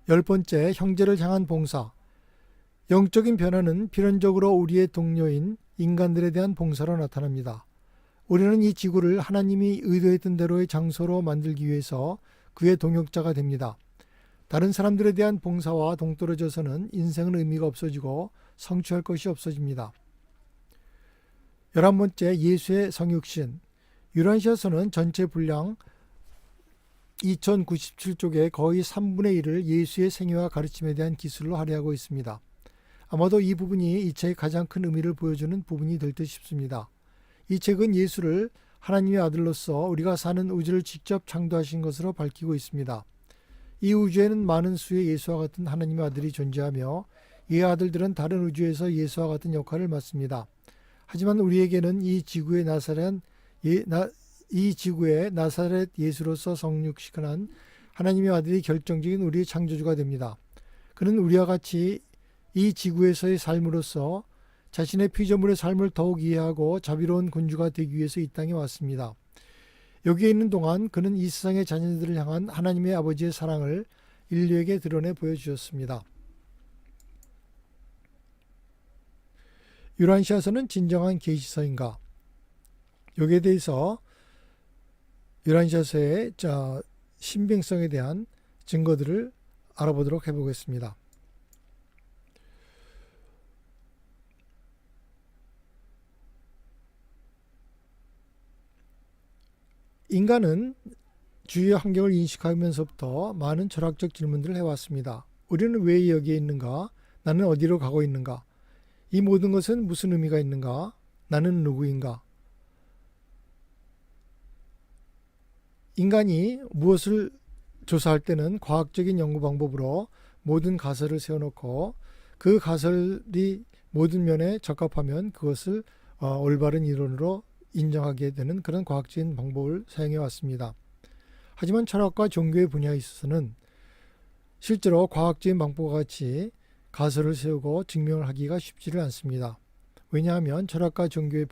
열 번째, 형제를 향한 봉사. 영적인 변화는 필연적으로 우리의 동료인 인간들에 대한 봉사로 나타납니다. 우리는 이 지구를 하나님이 의도했던 대로의 장소로 만들기 위해서 그의 동역자가 됩니다. 다른 사람들에 대한 봉사와 동떨어져서는 인생은 의미가 없어지고 성취할 것이 없어집니다. 11번째, 예수의 성육신. 유란시아서는 전체 분량 2097쪽의 거의 3분의 1을 예수의 생애와 가르침에 대한 기술로 할애하고 있습니다. 아마도 이 부분이 이 책의 가장 큰 의미를 보여주는 부분이 될 듯 싶습니다. 이 책은 예수를 하나님의 아들로서 우리가 사는 우주를 직접 창조하신 것으로 밝히고 있습니다. 이 우주에는 많은 수의 예수와 같은 하나님의 아들이 존재하며 이 아들들은 다른 우주에서 예수와 같은 역할을 맡습니다. 하지만 우리에게는 이 지구의 나사렛 예수로서 성육신한 하나님의 아들이 결정적인 우리의 창조주가 됩니다. 그는 우리와 같이 이 지구에서의 삶으로서 자신의 피조물의 삶을 더욱 이해하고 자비로운 군주가 되기 위해서 이 땅에 왔습니다. 여기에 있는 동안 그는 이 세상의 자녀들을 향한 하나님의 아버지의 사랑을 인류에게 드러내 보여주셨습니다. 유란시아서는 진정한 계시서인가? 여기에 대해서 유란시아서의 신빙성에 대한 증거들을 알아보도록 해보겠습니다. 인간은 주위의 환경을 인식하면서부터 많은 철학적 질문들을 해왔습니다. 우리는 왜 여기에 있는가? 나는 어디로 가고 있는가? 이 모든 것은 무슨 의미가 있는가? 나는 누구인가? 인간이 무엇을 조사할 때는 과학적인 연구 방법으로 모든 가설을 세워놓고 그 가설이 모든 면에 적합하면 그것을 올바른 이론으로 인정하게 되는 그런 과학적인 방법을 사용해 왔습니다. 하지만 철학과 종교의 분야에 있어서는 실제로 과학적인 방법과 같이 가설을 세우고 증명을 하기가 쉽지를 않습니다. 왜냐하면 철학과 종교의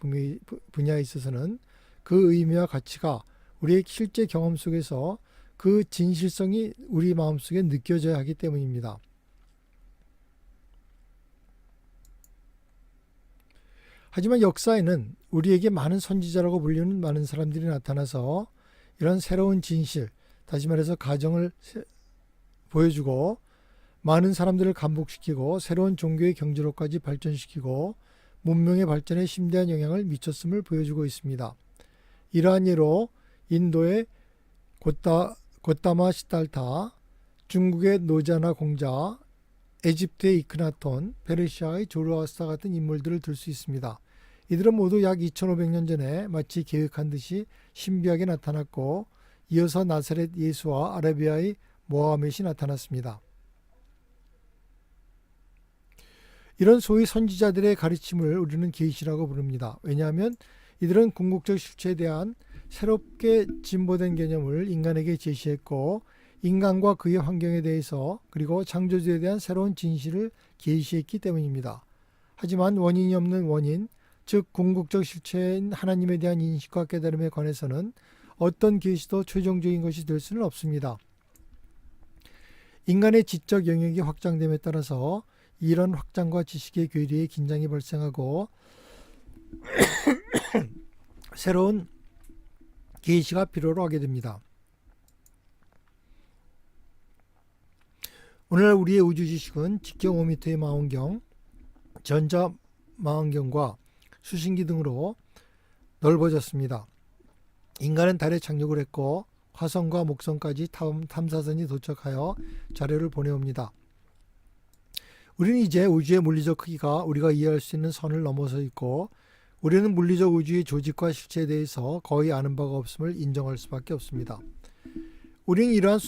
분야에 있어서는 그 의미와 가치가 우리의 실제 경험 속에서 그 진실성이 우리 마음속에 느껴져야 하기 때문입니다. 하지만 역사에는 우리에게 많은 선지자라고 불리는 많은 사람들이 나타나서 이런 새로운 진실, 다시 말해서 가정을 보여주고 많은 사람들을 감복시키고 새로운 종교의 경지로까지 발전시키고 문명의 발전에 심대한 영향을 미쳤음을 보여주고 있습니다. 이러한 예로 인도의 고타마 시달타, 중국의 노자나 공자, 에집트의 이크나톤, 페르시아의 조르아스타 같은 인물들을 들 수 있습니다. 이들은 모두 약 2500년 전에 마치 계획한 듯이 신비하게 나타났고 이어서 나사렛 예수와 아라비아의 모하멧이 나타났습니다. 이런 소위 선지자들의 가르침을 우리는 계시라고 부릅니다. 왜냐하면 이들은 궁극적 실체에 대한 새롭게 진보된 개념을 인간에게 제시했고 인간과 그의 환경에 대해서 그리고 창조주에 대한 새로운 진실을 계시했기 때문입니다. 하지만 원인이 없는 원인, 즉 궁극적 실체인 하나님에 대한 인식과 깨달음에 관해서는 어떤 계시도 최종적인 것이 될 수는 없습니다. 인간의 지적 영역이 확장됨에 따라서 이런 확장과 지식의 괴리에 긴장이 발생하고 새로운 계시가 필요로 하게 됩니다. 오늘날 우리의 우주 지식은 직경 5m의 망원경, 전자 망원경과 수신기 등으로 넓어졌습니다. 인간은 달에 착륙을 했고 화성과 목성까지 탐사선이 도착하여 자료를 보내옵니다. 우리는 이제 우주의 물리적 크기가 우리가 이해할 수 있는 선을 넘어서 있고 우리는 물리적 우주의 조직과 실체에 대해서 거의 아는 바가 없음을 인정할 수밖에 없습니다. 우리는 이러한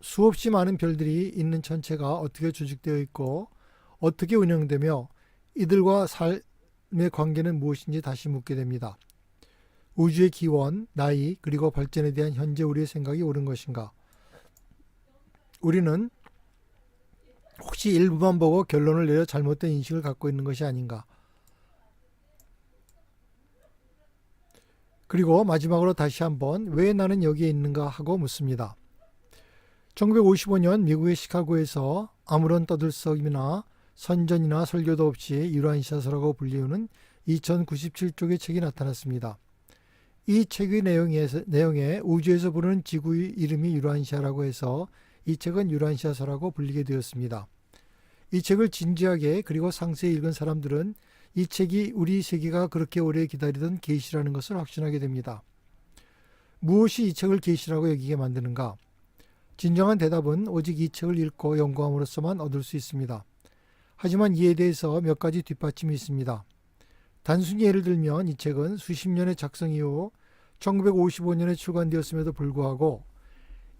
수없이 많은 별들이 있는 천체가 어떻게 조직되어 있고 어떻게 운영되며 이들과 삶의 관계는 무엇인지 다시 묻게 됩니다. 우주의 기원, 나이, 그리고 발전에 대한 현재 우리의 생각이 옳은 것인가? 우리는 혹시 일부만 보고 결론을 내려 잘못된 인식을 갖고 있는 것이 아닌가? 그리고 마지막으로 다시 한번 왜 나는 여기에 있는가 하고 묻습니다. 1955년 미국의 시카고에서 아무런 떠들썩임이나 선전이나 설교도 없이 유란시아서라고 불리우는 2097쪽의 책이 나타났습니다. 이 책의 내용에 우주에서 부르는 지구의 이름이 유란시아라고 해서 이 책은 유란시아서라고 불리게 되었습니다. 이 책을 진지하게 그리고 상세히 읽은 사람들은 이 책이 우리 세계가 그렇게 오래 기다리던 계시라는 것을 확신하게 됩니다. 무엇이 이 책을 계시라고 여기게 만드는가? 진정한 대답은 오직 이 책을 읽고 연구함으로써만 얻을 수 있습니다. 하지만 이에 대해서 몇 가지 뒷받침이 있습니다. 단순히 예를 들면 이 책은 수십 년의 작성 이후 1955년에 출간되었음에도 불구하고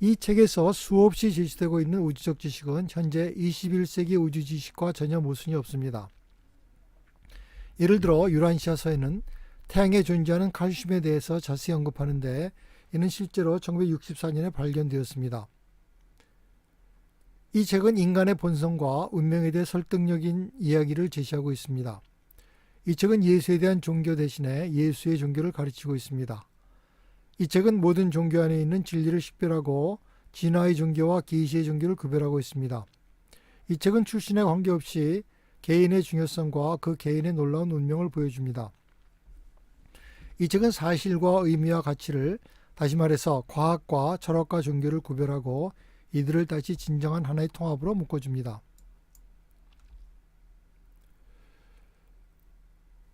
이 책에서 수없이 제시되고 있는 우주적 지식은 현재 21세기 우주 지식과 전혀 모순이 없습니다. 예를 들어 유란시아서에는 태양에 존재하는 칼슘에 대해서 자세히 언급하는데 이는 실제로 1964년에 발견되었습니다. 이 책은 인간의 본성과 운명에 대해 설득력인 이야기를 제시하고 있습니다. 이 책은 예수에 대한 종교 대신에 예수의 종교를 가르치고 있습니다. 이 책은 모든 종교 안에 있는 진리를 식별하고 진화의 종교와 계시의 종교를 구별하고 있습니다. 이 책은 출신에 관계없이 개인의 중요성과 그 개인의 놀라운 운명을 보여줍니다. 이 책은 사실과 의미와 가치를, 다시 말해서 과학과 철학과 종교를 구별하고 이들을 다시 진정한 하나의 통합으로 묶어줍니다.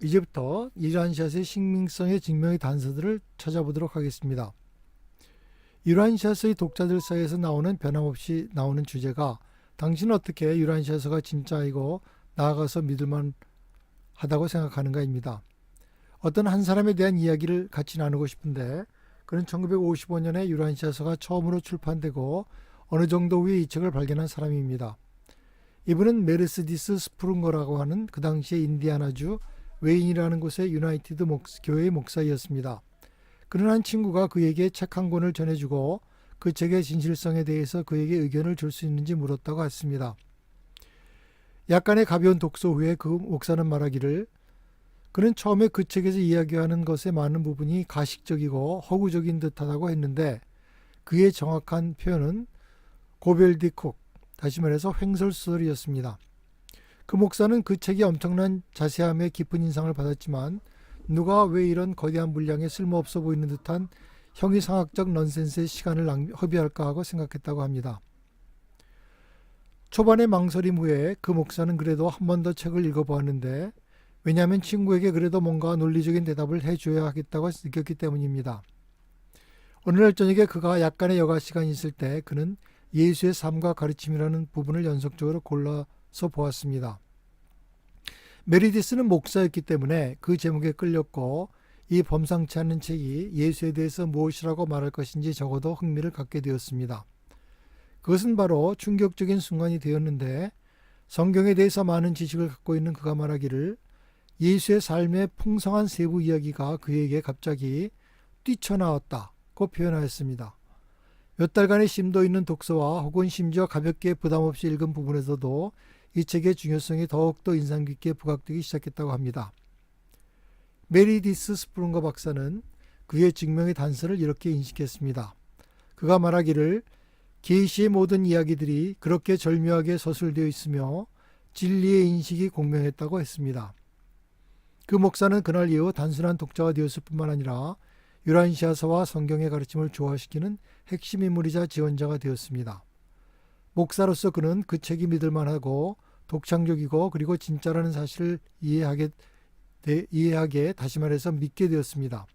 이제부터 유란시아서의 식민성의 증명의 단서들을 찾아보도록 하겠습니다. 유란시아서의 독자들 사이에서 변함없이 나오는 주제가 당신은 어떻게 유란시아서가 진짜이고 나아가서 믿을만 하다고 생각하는가입니다. 어떤 한 사람에 대한 이야기를 같이 나누고 싶은데 그는 1955년에 유란시아서가 처음으로 출판되고 어느 정도 후에 이 책을 발견한 사람입니다. 이분은 메르세디스 스프룽거라고 하는 그 당시의 인디아나주 웨인이라는 곳의 유나이티드 교회의 목사이었습니다. 그는 한 친구가 그에게 책 한 권을 전해주고 그 책의 진실성에 대해서 그에게 의견을 줄 수 있는지 물었다고 했습니다. 약간의 가벼운 독서 후에 그 목사는 말하기를 그는 처음에 그 책에서 이야기하는 것의 많은 부분이 가식적이고 허구적인 듯하다고 했는데 그의 정확한 표현은 고벨디콕, 다시 말해서 횡설수설이었습니다. 그 목사는 그 책이 엄청난 자세함에 깊은 인상을 받았지만 누가 왜 이런 거대한 분량의 쓸모없어 보이는 듯한 형이상학적 넌센스의 시간을 허비할까 하고 생각했다고 합니다. 초반에 망설임 후에 그 목사는 그래도 한 번 더 책을 읽어보았는데 왜냐하면 친구에게 그래도 뭔가 논리적인 대답을 해줘야 하겠다고 느꼈기 때문입니다. 어느 날 저녁에 그가 약간의 여가 시간이 있을 때 그는 예수의 삶과 가르침이라는 부분을 연속적으로 골라서 보았습니다. 메리디스는 목사였기 때문에 그 제목에 끌렸고 이 범상치 않은 책이 예수에 대해서 무엇이라고 말할 것인지 적어도 흥미를 갖게 되었습니다. 그것은 바로 충격적인 순간이 되었는데 성경에 대해서 많은 지식을 갖고 있는 그가 말하기를 예수의 삶의 풍성한 세부 이야기가 그에게 갑자기 뛰쳐나왔다고 표현하였습니다. 몇 달간의 심도 있는 독서와 혹은 심지어 가볍게 부담없이 읽은 부분에서도 이 책의 중요성이 더욱더 인상 깊게 부각되기 시작했다고 합니다. 메리디스 스프룽거 박사는 그의 증명의 단서를 이렇게 인식했습니다. 그가 말하기를 계시의 모든 이야기들이 그렇게 절묘하게 서술되어 있으며 진리의 인식이 공명했다고 했습니다. 그 목사는 그날 이후 단순한 독자가 되었을 뿐만 아니라 유란시아서와 성경의 가르침을 조화시키는 핵심 인물이자 지원자가 되었습니다. 목사로서 그는 그 책이 믿을만하고 독창적이고 그리고 진짜라는 사실을 이해하게 다시 말해서 믿게 되었습니다.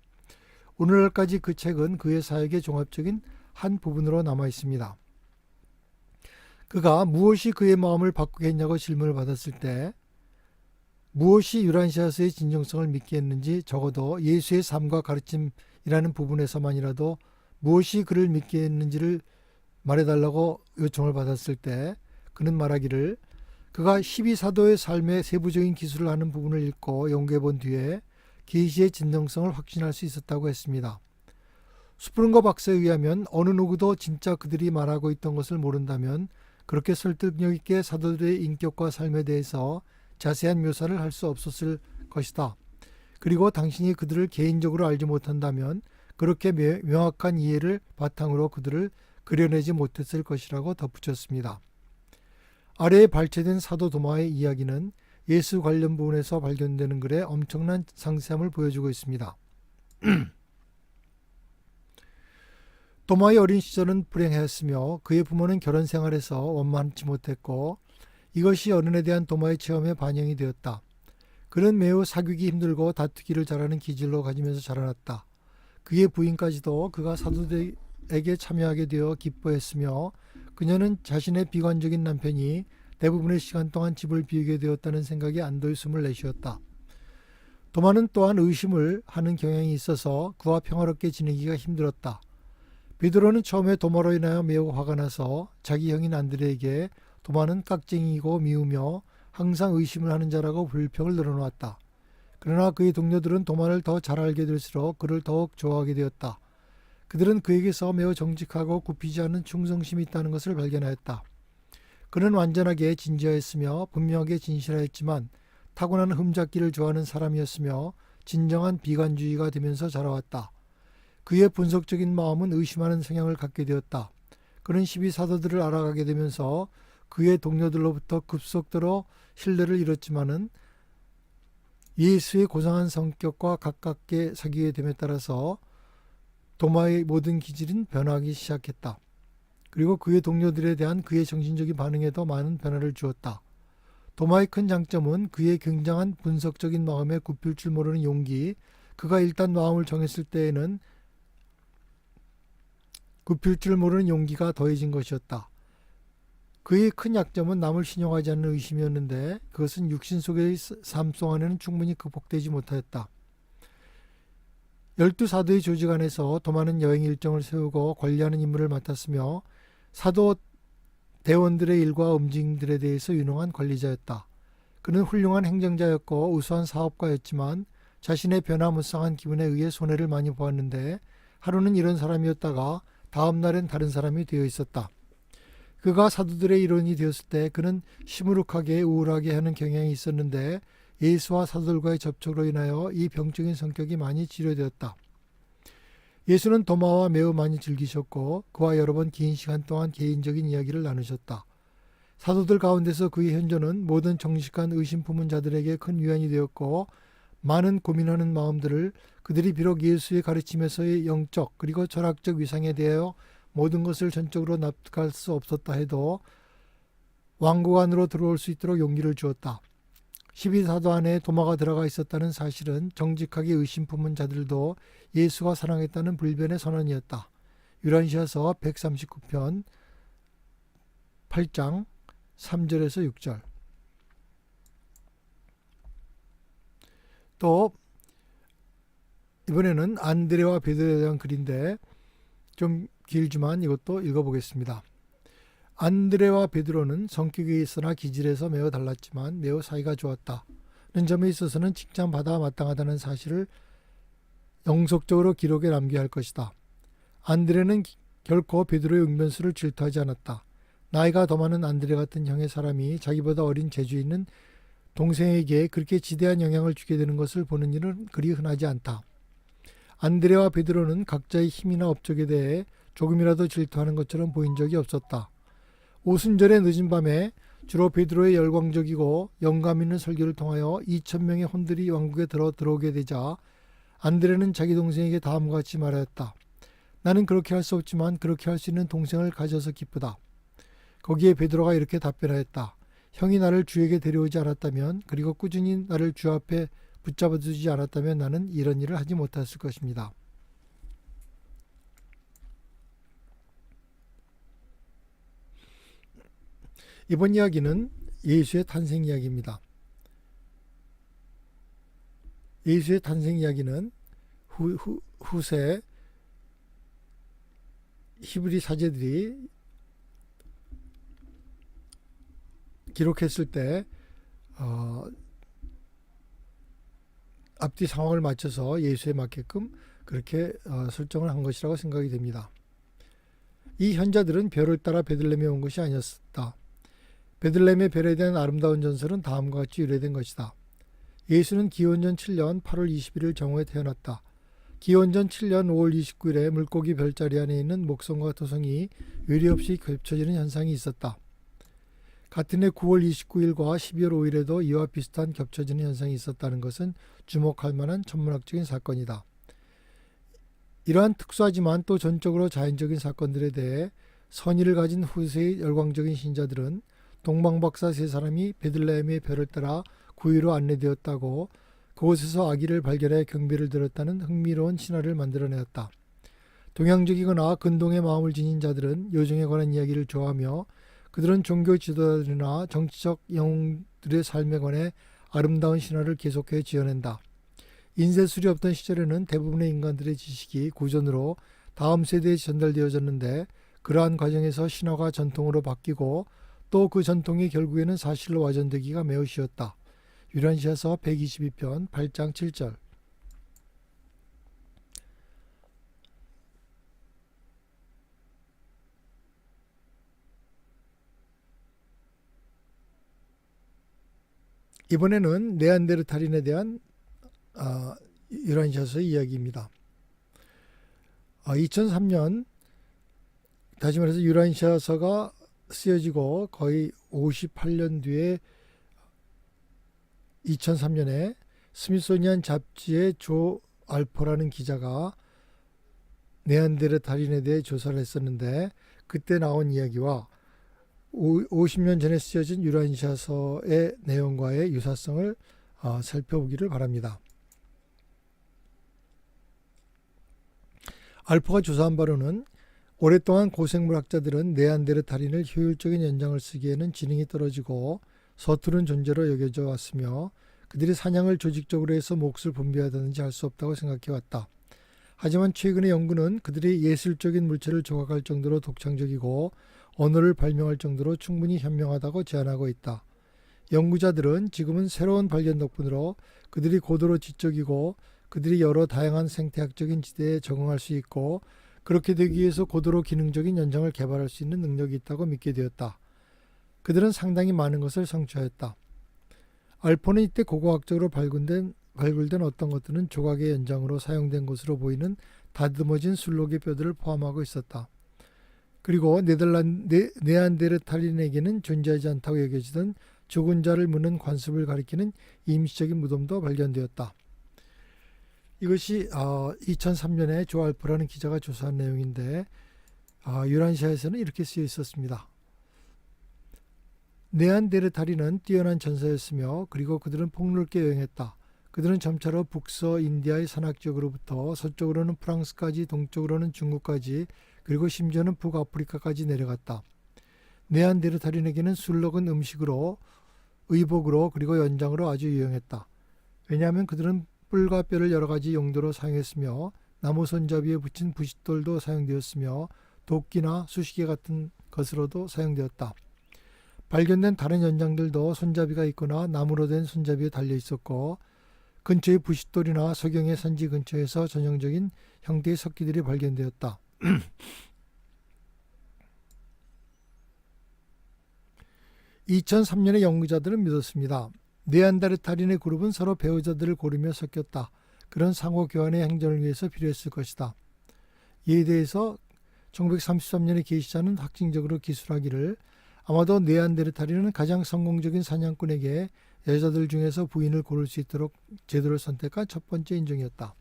오늘날까지 그 책은 그의 사역의 종합적인 한 부분으로 남아 있습니다. 그가 무엇이 그의 마음을 바꾸게 했냐고 질문을 받았을 때 무엇이 유란시아서의 진정성을 믿게 했는지 적어도 예수의 삶과 가르침이라는 부분에서만이라도 무엇이 그를 믿게 했는지를 말해달라고 요청을 받았을 때 그는 말하기를 그가 12사도의 삶의 세부적인 기술을 하는 부분을 읽고 연구해 본 뒤에 계시의 진정성을 확신할 수 있었다고 했습니다. 스프룽거 박사에 의하면 어느 누구도 진짜 그들이 말하고 있던 것을 모른다면 그렇게 설득력 있게 사도들의 인격과 삶에 대해서 자세한 묘사를 할 수 없었을 것이다. 그리고 당신이 그들을 개인적으로 알지 못한다면 그렇게 명확한 이해를 바탕으로 그들을 그려내지 못했을 것이라고 덧붙였습니다. 아래에 발췌된 사도 도마의 이야기는 예수 관련 부분에서 발견되는 글의 엄청난 상세함을 보여주고 있습니다. 도마의 어린 시절은 불행했으며 그의 부모는 결혼 생활에서 원만치 못했고 이것이 어른에 대한 도마의 체험에 반영이 되었다. 그는 매우 사귀기 힘들고 다투기를 잘하는 기질로 가지면서 자라났다. 그의 부인까지도 그가 사도들에게 참여하게 되어 기뻐했으며 그녀는 자신의 비관적인 남편이 대부분의 시간 동안 집을 비우게 되었다는 생각에 안도의 숨을 내쉬었다. 도마는 또한 의심을 하는 경향이 있어서 그와 평화롭게 지내기가 힘들었다. 베드로는 처음에 도마로 인하여 매우 화가 나서 자기 형인 안드레에게 도마는 깍쟁이고 미우며 항상 의심을 하는 자라고 불평을 늘어놓았다. 그러나 그의 동료들은 도마를 더 잘 알게 될수록 그를 더욱 좋아하게 되었다. 그들은 그에게서 매우 정직하고 굽히지 않는 충성심이 있다는 것을 발견하였다. 그는 완전하게 진지하였으며 분명하게 진실하였지만 타고난 흠잡기를 좋아하는 사람이었으며 진정한 비관주의가 되면서 자라왔다. 그의 분석적인 마음은 의심하는 성향을 갖게 되었다. 그는 12사도들을 알아가게 되면서 그의 동료들로부터 급속도로 신뢰를 잃었지만은 예수의 고상한 성격과 가깝게 사귀게 됨에 따라서 도마의 모든 기질은 변하기 시작했다. 그리고 그의 동료들에 대한 그의 정신적인 반응에도 많은 변화를 주었다. 도마의 큰 장점은 그의 굉장한 분석적인 마음에 굽힐 줄 모르는 용기, 그가 일단 마음을 정했을 때에는 굽힐 줄 모르는 용기가 더해진 것이었다. 그의 큰 약점은 남을 신용하지 않는 의심이었는데 그것은 육신 속의 삶 동안에는 충분히 극복되지 못하였다. 12사도의 조직 안에서 도마는 여행 일정을 세우고 관리하는 임무를 맡았으며 사도 대원들의 일과 움직임들에 대해서 유능한 관리자였다. 그는 훌륭한 행정자였고 우수한 사업가였지만 자신의 변화무쌍한 기분에 의해 손해를 많이 보았는데 하루는 이런 사람이었다가 다음 날엔 다른 사람이 되어 있었다. 그가 사도들의 일원이 되었을 때 그는 시무룩하게 우울하게 하는 경향이 있었는데 예수와 사도들과의 접촉으로 인하여 이 병적인 성격이 많이 치료되었다. 예수는 도마와 매우 많이 즐기셨고 그와 여러 번 긴 시간 동안 개인적인 이야기를 나누셨다. 사도들 가운데서 그의 현존은 모든 정직한 의심 품은 자들에게 큰 위안이 되었고 많은 고민하는 마음들을 그들이 비록 예수의 가르침에서의 영적 그리고 철학적 위상에 대하여 모든 것을 전적으로 납득할 수 없었다 해도 왕국 안으로 들어올 수 있도록 용기를 주었다. 12사도 안에 도마가 들어가 있었다는 사실은 정직하게 의심 품은 자들도 예수가 사랑했다는 불변의 선언이었다. 유란시아서 139편 8장 3절에서 6절. 또 이번에는 안드레와 베드로에 대한 글인데 좀 길지만 이것도 읽어보겠습니다. 안드레와 베드로는 성격이 있으나 기질에서 매우 달랐지만 매우 사이가 좋았다는 점에 있어서는 칭찬받아 마땅하다는 사실을 영속적으로 기록에 남겨야 할 것이다. 안드레는 결코 베드로의 응변수를 질투하지 않았다. 나이가 더 많은 안드레 같은 형의 사람이 자기보다 어린 재주 있는 동생에게 그렇게 지대한 영향을 주게 되는 것을 보는 일은 그리 흔하지 않다. 안드레와 베드로는 각자의 힘이나 업적에 대해 조금이라도 질투하는 것처럼 보인 적이 없었다. 오순절의 늦은 밤에 주로 베드로의 열광적이고 영감 있는 설교를 통하여 2,000명의 혼들이 왕국에 들어오게 되자 안드레는 자기 동생에게 다음과 같이 말하였다. 나는 그렇게 할 수 없지만 그렇게 할 수 있는 동생을 가져서 기쁘다. 거기에 베드로가 이렇게 답변하였다. 형이 나를 주에게 데려오지 않았다면 그리고 꾸준히 나를 주 앞에 붙잡아주지 않았다면 나는 이런 일을 하지 못했을 것입니다. 이번 이야기는 예수의 탄생 이야기입니다. 예수의 탄생 이야기는 후세 히브리 사제들이 기록했을 때 앞뒤 상황을 맞춰서 예수에 맞게끔 그렇게 설정을 한 것이라고 생각이 됩니다. 이 현자들은 별을 따라 베들레헴에 온 것이 아니었다. 베들레헴의 별에 대한 아름다운 전설은 다음과 같이 유래된 것이다. 예수는 기원전 7년 8월 21일 정오에 태어났다. 기원전 7년 5월 29일에 물고기 별자리 안에 있는 목성과 토성이 유리 없이 겹쳐지는 현상이 있었다. 같은 해 9월 29일과 12월 5일에도 이와 비슷한 겹쳐지는 현상이 있었다는 것은 주목할 만한 천문학적인 사건이다. 이러한 특수하지만 또 전적으로 자연적인 사건들에 대해 선의를 가진 후세의 열광적인 신자들은 동방박사 세 사람이 베들레헴의 별을 따라 구유로 안내되었다고 그곳에서 아기를 발견해 경배를 드렸다는 흥미로운 신화를 만들어내었다. 동양적이거나 근동의 마음을 지닌 자들은 요정에 관한 이야기를 좋아하며 그들은 종교 지도자들이나 정치적 영웅들의 삶에 관해 아름다운 신화를 계속해 지어낸다. 인쇄술이 없던 시절에는 대부분의 인간들의 지식이 구전으로 다음 세대에 전달되어졌는데 그러한 과정에서 신화가 전통으로 바뀌고 또 그 전통이 결국에는 사실로 와전되기가 매우 쉬웠다. 유란시아서 122편 8장 7절. 이번에는 네안데르탈인에 대한 유란시아서의 이야기입니다. 2003년 다시 말해서 유란시아서가 쓰여지고 거의 58년 뒤에 2003년에 스미소니안 잡지의 조 알포라는 기자가 네안데르탈인에 대해 조사를 했었는데 그때 나온 이야기와 50년 전에 쓰여진 유란시아서의 내용과의 유사성을 살펴보기를 바랍니다. 알포가 조사한 바로는 오랫동안 고생물학자들은 네안데르탈인을 효율적인 연장을 쓰기에는 지능이 떨어지고 서투른 존재로 여겨져 왔으며 그들이 사냥을 조직적으로 해서 몫을 분배하다든지 할 수 없다고 생각해왔다. 하지만 최근의 연구는 그들이 예술적인 물체를 조각할 정도로 독창적이고 언어를 발명할 정도로 충분히 현명하다고 제안하고 있다. 연구자들은 지금은 새로운 발견 덕분으로 그들이 고도로 지적이고 그들이 여러 다양한 생태학적인 지대에 적응할 수 있고 그렇게 되기 위해서 고도로 기능적인 연장을 개발할 수 있는 능력이 있다고 믿게 되었다. 그들은 상당히 많은 것을 성취하였다. 알포는 이때 고고학적으로 발굴된 어떤 것들은 조각의 연장으로 사용된 것으로 보이는 다듬어진 술록의 뼈들을 포함하고 있었다. 그리고 네안데르탈인에게는 존재하지 않다고 여겨지던 죽은 자를 묻는 관습을 가리키는 임시적인 무덤도 발견되었다. 이것이 2003년에 조 알프라는 기자가 조사한 내용인데 유란시아에서는 이렇게 쓰여 있었습니다. 네안데르탈인은 뛰어난 전사였으며 그리고 그들은 폭넓게 여행했다. 그들은 점차로 북서 인디아의 산악 지역으로부터 서쪽으로는 프랑스까지 동쪽으로는 중국까지 그리고 심지어는 북아프리카까지 내려갔다. 네안데르탈인에게는 술록은 음식으로 의복으로 그리고 연장으로 아주 유용했다. 왜냐하면 그들은 뿔과 뼈를 여러 가지 용도로 사용했으며 나무 손잡이에 붙인 부싯돌도 사용되었으며 도끼나 수시개 같은 것으로도 사용되었다. 발견된 다른 연장들도 손잡이가 있거나 나무로 된 손잡이에 달려 있었고 근처의 부싯돌이나 석영의 산지 근처에서 전형적인 형태의 석기들이 발견되었다. 2003년에 연구자들은 믿었습니다. 네안데르탈인의 그룹은 서로 배우자들을 고르며 섞였다. 그런 상호 교환의 행전을 위해서 필요했을 것이다. 이에 대해서 1933년에 계시자는 확증적으로 기술하기를 아마도 네안데르탈인은 가장 성공적인 사냥꾼에게 여자들 중에서 부인을 고를 수 있도록 제도를 선택한 첫 번째 인종이었다.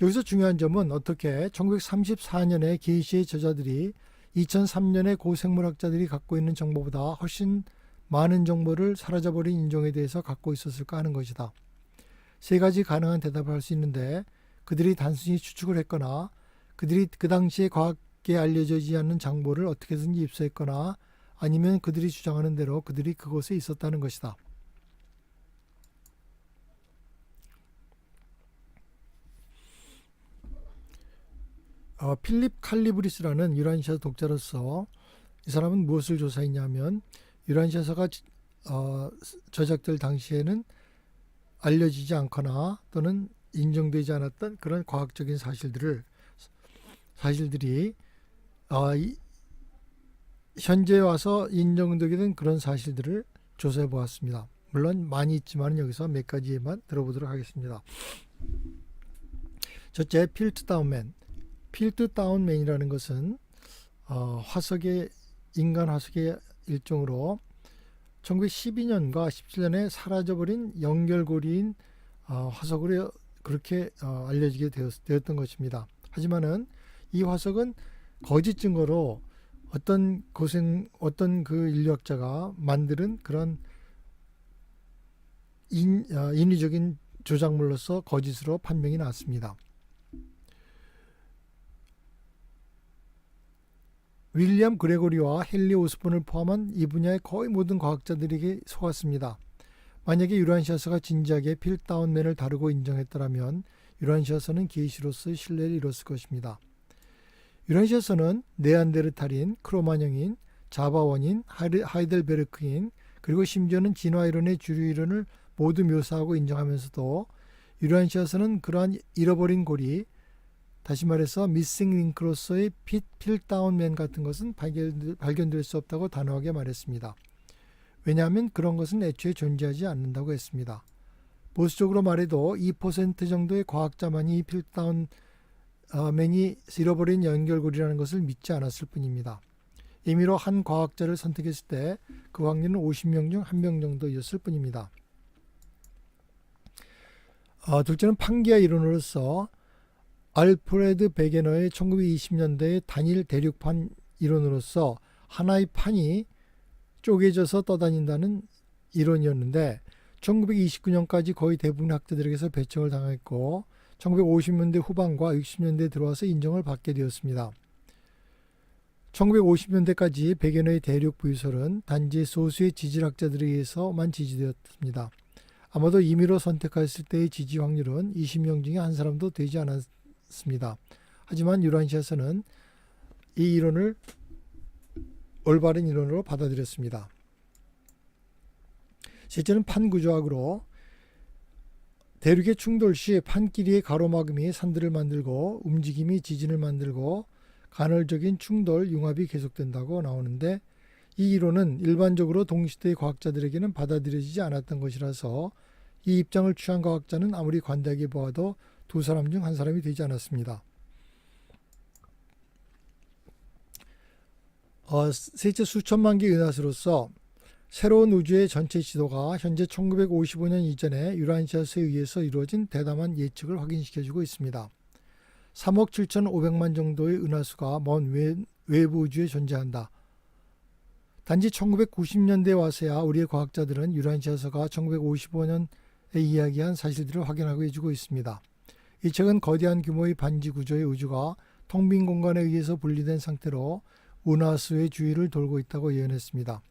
여기서 중요한 점은 어떻게 1934년에 게시의 저자들이 2003년에 고생물학자들이 갖고 있는 정보보다 훨씬 많은 정보를 사라져버린 인종에 대해서 갖고 있었을까 하는 것이다. 세 가지 가능한 대답을 할 수 있는데 그들이 단순히 추측을 했거나 그들이 그 당시에 과학계에 알려지지 않는 정보를 어떻게든지 입수했거나 아니면 그들이 주장하는 대로 그들이 그곳에 있었다는 것이다. 필립 칼리브리스라는 유란시아 독자로서 이 사람은 무엇을 조사했냐면 유란시아서가 저작될 당시에는 알려지지 않거나 또는 인정되지 않았던 그런 과학적인 사실들이 현재 와서 인정되게 된 그런 사실들을 조사해 보았습니다. 물론 많이 있지만 여기서 몇 가지만 들어보도록 하겠습니다. 첫째, 필트다운맨이라는 것은 인간 화석의 일종으로 1912년과 17년에 사라져버린 연결고리인 화석으로 그렇게 알려지게 되었던 것입니다. 하지만은 이 화석은 거짓 증거로 어떤 그 인류학자가 만드는 그런 인위적인 조작물로서 거짓으로 판명이 났습니다. 윌리엄 그레고리와 헨리 오스본을 포함한 이 분야의 거의 모든 과학자들에게 속았습니다. 만약에 유란시아서가 진지하게 필다운맨을 다루고 인정했더라면 유란시아서는 계시로서의 신뢰를 잃었을 것입니다. 유란시아서는 네안데르탈인, 크로마뇽인, 자바원인, 하이델베르크인 그리고 심지어는 진화이론의 주류이론을 모두 묘사하고 인정하면서도 유란시아서는 그러한 잃어버린 고리 다시 말해서 미싱 링크로서의 필다운맨 같은 것은 발견될 수 없다고 단호하게 말했습니다. 왜냐하면 그런 것은 애초에 존재하지 않는다고 했습니다. 보수적으로 말해도 2% 정도의 과학자만이 이 필다운맨이 잃어버린 연결고리라는 것을 믿지 않았을 뿐입니다. 임의로 한 과학자를 선택했을 때 그 확률은 50명 중 1명 정도였을 뿐입니다. 둘째는 판기아 이론으로서 알프레드 베게너의 1920년대의 단일 대륙판 이론으로서 하나의 판이 쪼개져서 떠다닌다는 이론이었는데 1929년까지 거의 대부분의 학자들에게서 배척을 당했고 1950년대 후반과 60년대에 들어와서 인정을 받게 되었습니다. 1950년대까지 베게너의 대륙 부유설은 단지 소수의 지질학자들에 의해서만 지지되었습니다. 아마도 임의로 선택했을 때의 지지 확률은 20명 중에 한 사람도 되지 않았습니다. 하지만 유란시아서는 이 이론을 올바른 이론으로 받아들였습니다. 셋째는 판구조학으로 대륙의 충돌 시 판끼리의 가로막음이 산들을 만들고 움직임이 지진을 만들고 간헐적인 충돌 융합이 계속된다고 나오는데 이 이론은 일반적으로 동시대의 과학자들에게는 받아들여지지 않았던 것이라서 이 입장을 취한 과학자는 아무리 관대하게 보아도 두 사람 중 한 사람이 되지 않았습니다. 셋째, 수천만 개의 은하수로서 새로운 우주의 전체 지도가 현재 1955년 이전에 유라시아스에 의해서 이루어진 대담한 예측을 확인시켜주고 있습니다. 3억 7,500만 정도의 은하수가 먼 외부 우주에 존재한다. 단지 1990년대에 와서야 우리의 과학자들은 유라시아스가 1955년에 이야기한 사실들을 확인하고 해주고 있습니다. 이 책은 거대한 규모의 반지 구조의 우주가 텅 빈 공간에 의해서 분리된 상태로 은하수의 주위를 돌고 있다고 예언했습니다.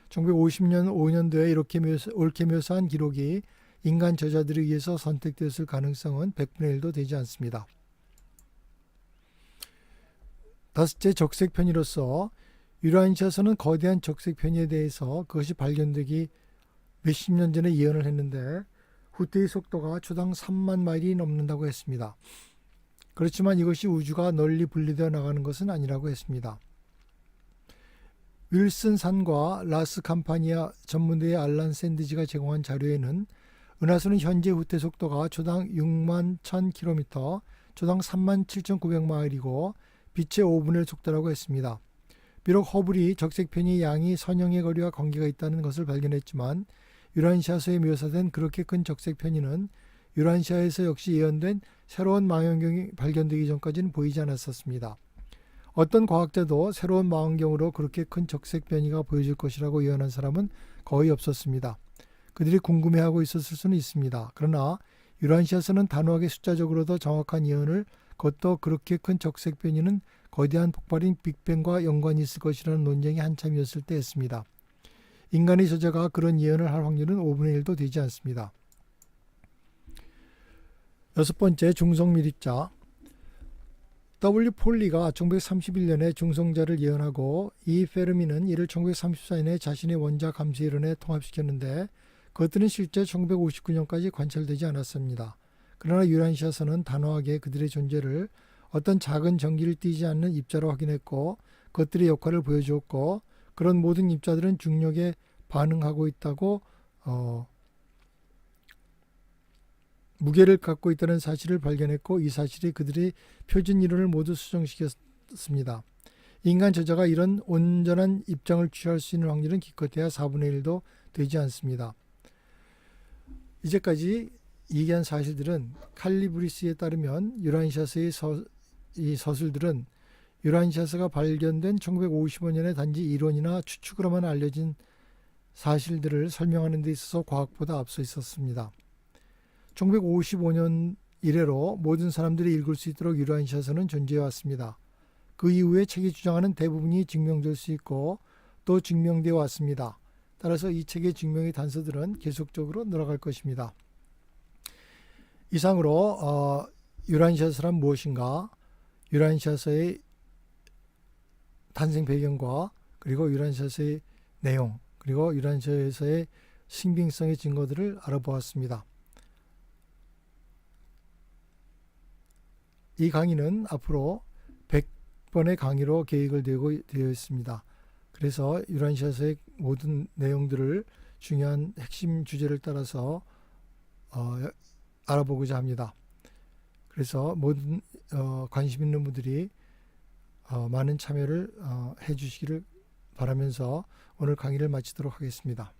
1950년 5년도에 이렇게 옳게 묘사한 기록이 인간 저자들에 의해서 선택되었을 가능성은 100분의 1도 되지 않습니다. 다섯째, 적색 편의로서 유라시아스는 거대한 적색 편의에 대해서 그것이 발견되기 몇십 년 전에 예언을 했는데 후퇴의 속도가 초당 3만 마일이 넘는다고 했습니다. 그렇지만 이것이 우주가 널리 분리되어 나가는 것은 아니라고 했습니다. 윌슨 산과 라스 캄파니아 전문대의 알란 샌드지가 제공한 자료에는 은하수는 현재 후퇴 속도가 초당 6만 1000km, 초당 3만 7900마일이고 빛의 5분의 1 속도라고 했습니다. 비록 허블이 적색 편의 양이 선형의 거리와 관계가 있다는 것을 발견했지만 유라시아스에 묘사된 그렇게 큰 적색 편의는 유라시아에서 역시 예언된 새로운 망원경이 발견되기 전까지는 보이지 않았었습니다. 어떤 과학자도 새로운 망원경으로 그렇게 큰 적색 편의가 보여질 것이라고 예언한 사람은 거의 없었습니다. 그들이 궁금해하고 있었을 수는 있습니다. 그러나 유라시아스는 단호하게 숫자적으로도 정확한 예언을, 그것도 그렇게 큰 적색 편의는 거대한 폭발인 빅뱅과 연관이 있을 것이라는 논쟁이 한참이었을 때 했습니다. 인간의 저자가 그런 예언을 할 확률은 5분의 1도 되지 않습니다. 여섯 번째, 중성 미립자. W. 폴리가 1931년에 중성자를 예언하고 E. 페르미는 이를 1934년에 자신의 원자 감소 이론에 통합시켰는데 그것들은 실제 1959년까지 관찰되지 않았습니다. 그러나 유라시아스는 단호하게 그들의 존재를 어떤 작은 전기를 띠지 않는 입자로 확인했고 그것들의 역할을 보여주었고 그런 모든 입자들은 중력에 반응하고 있다고 무게를 갖고 있다는 사실을 발견했고 이 사실이 그들의 표준 이론을 모두 수정시켰습니다. 인간 저자가 이런 온전한 입장을 취할 수 있는 확률은 기껏해야 4분의 1도 되지 않습니다. 이제까지 얘기한 사실들은 칼리브리스에 따르면 유라시아스의 이 서술들은 유라시아스가 발견된 1955년에 단지 이론이나 추측으로만 알려진 사실들을 설명하는 데 있어서 과학보다 앞서 있었습니다. 1955년 이래로 모든 사람들이 읽을 수 있도록 유라시아스는 존재해 왔습니다. 그 이후에 책이 주장하는 대부분이 증명될 수 있고 또 증명되어 왔습니다. 따라서 이 책의 증명의 단서들은 계속적으로 늘어갈 것입니다. 이상으로 유라시아스란 무엇인가, 유라시아스의 탄생 배경과 그리고 유라시아스의 내용, 그리고 유라시아스의 신빙성의 증거들을 알아보았습니다. 이 강의는 앞으로 100번의 강의로 계획을 되어 있습니다. 그래서 유라시아스의 모든 내용들을 중요한 핵심 주제를 따라서 알아보고자 합니다. 그래서 모든 관심 있는 분들이 많은 참여를 해주시기를 바라면서 오늘 강의를 마치도록 하겠습니다.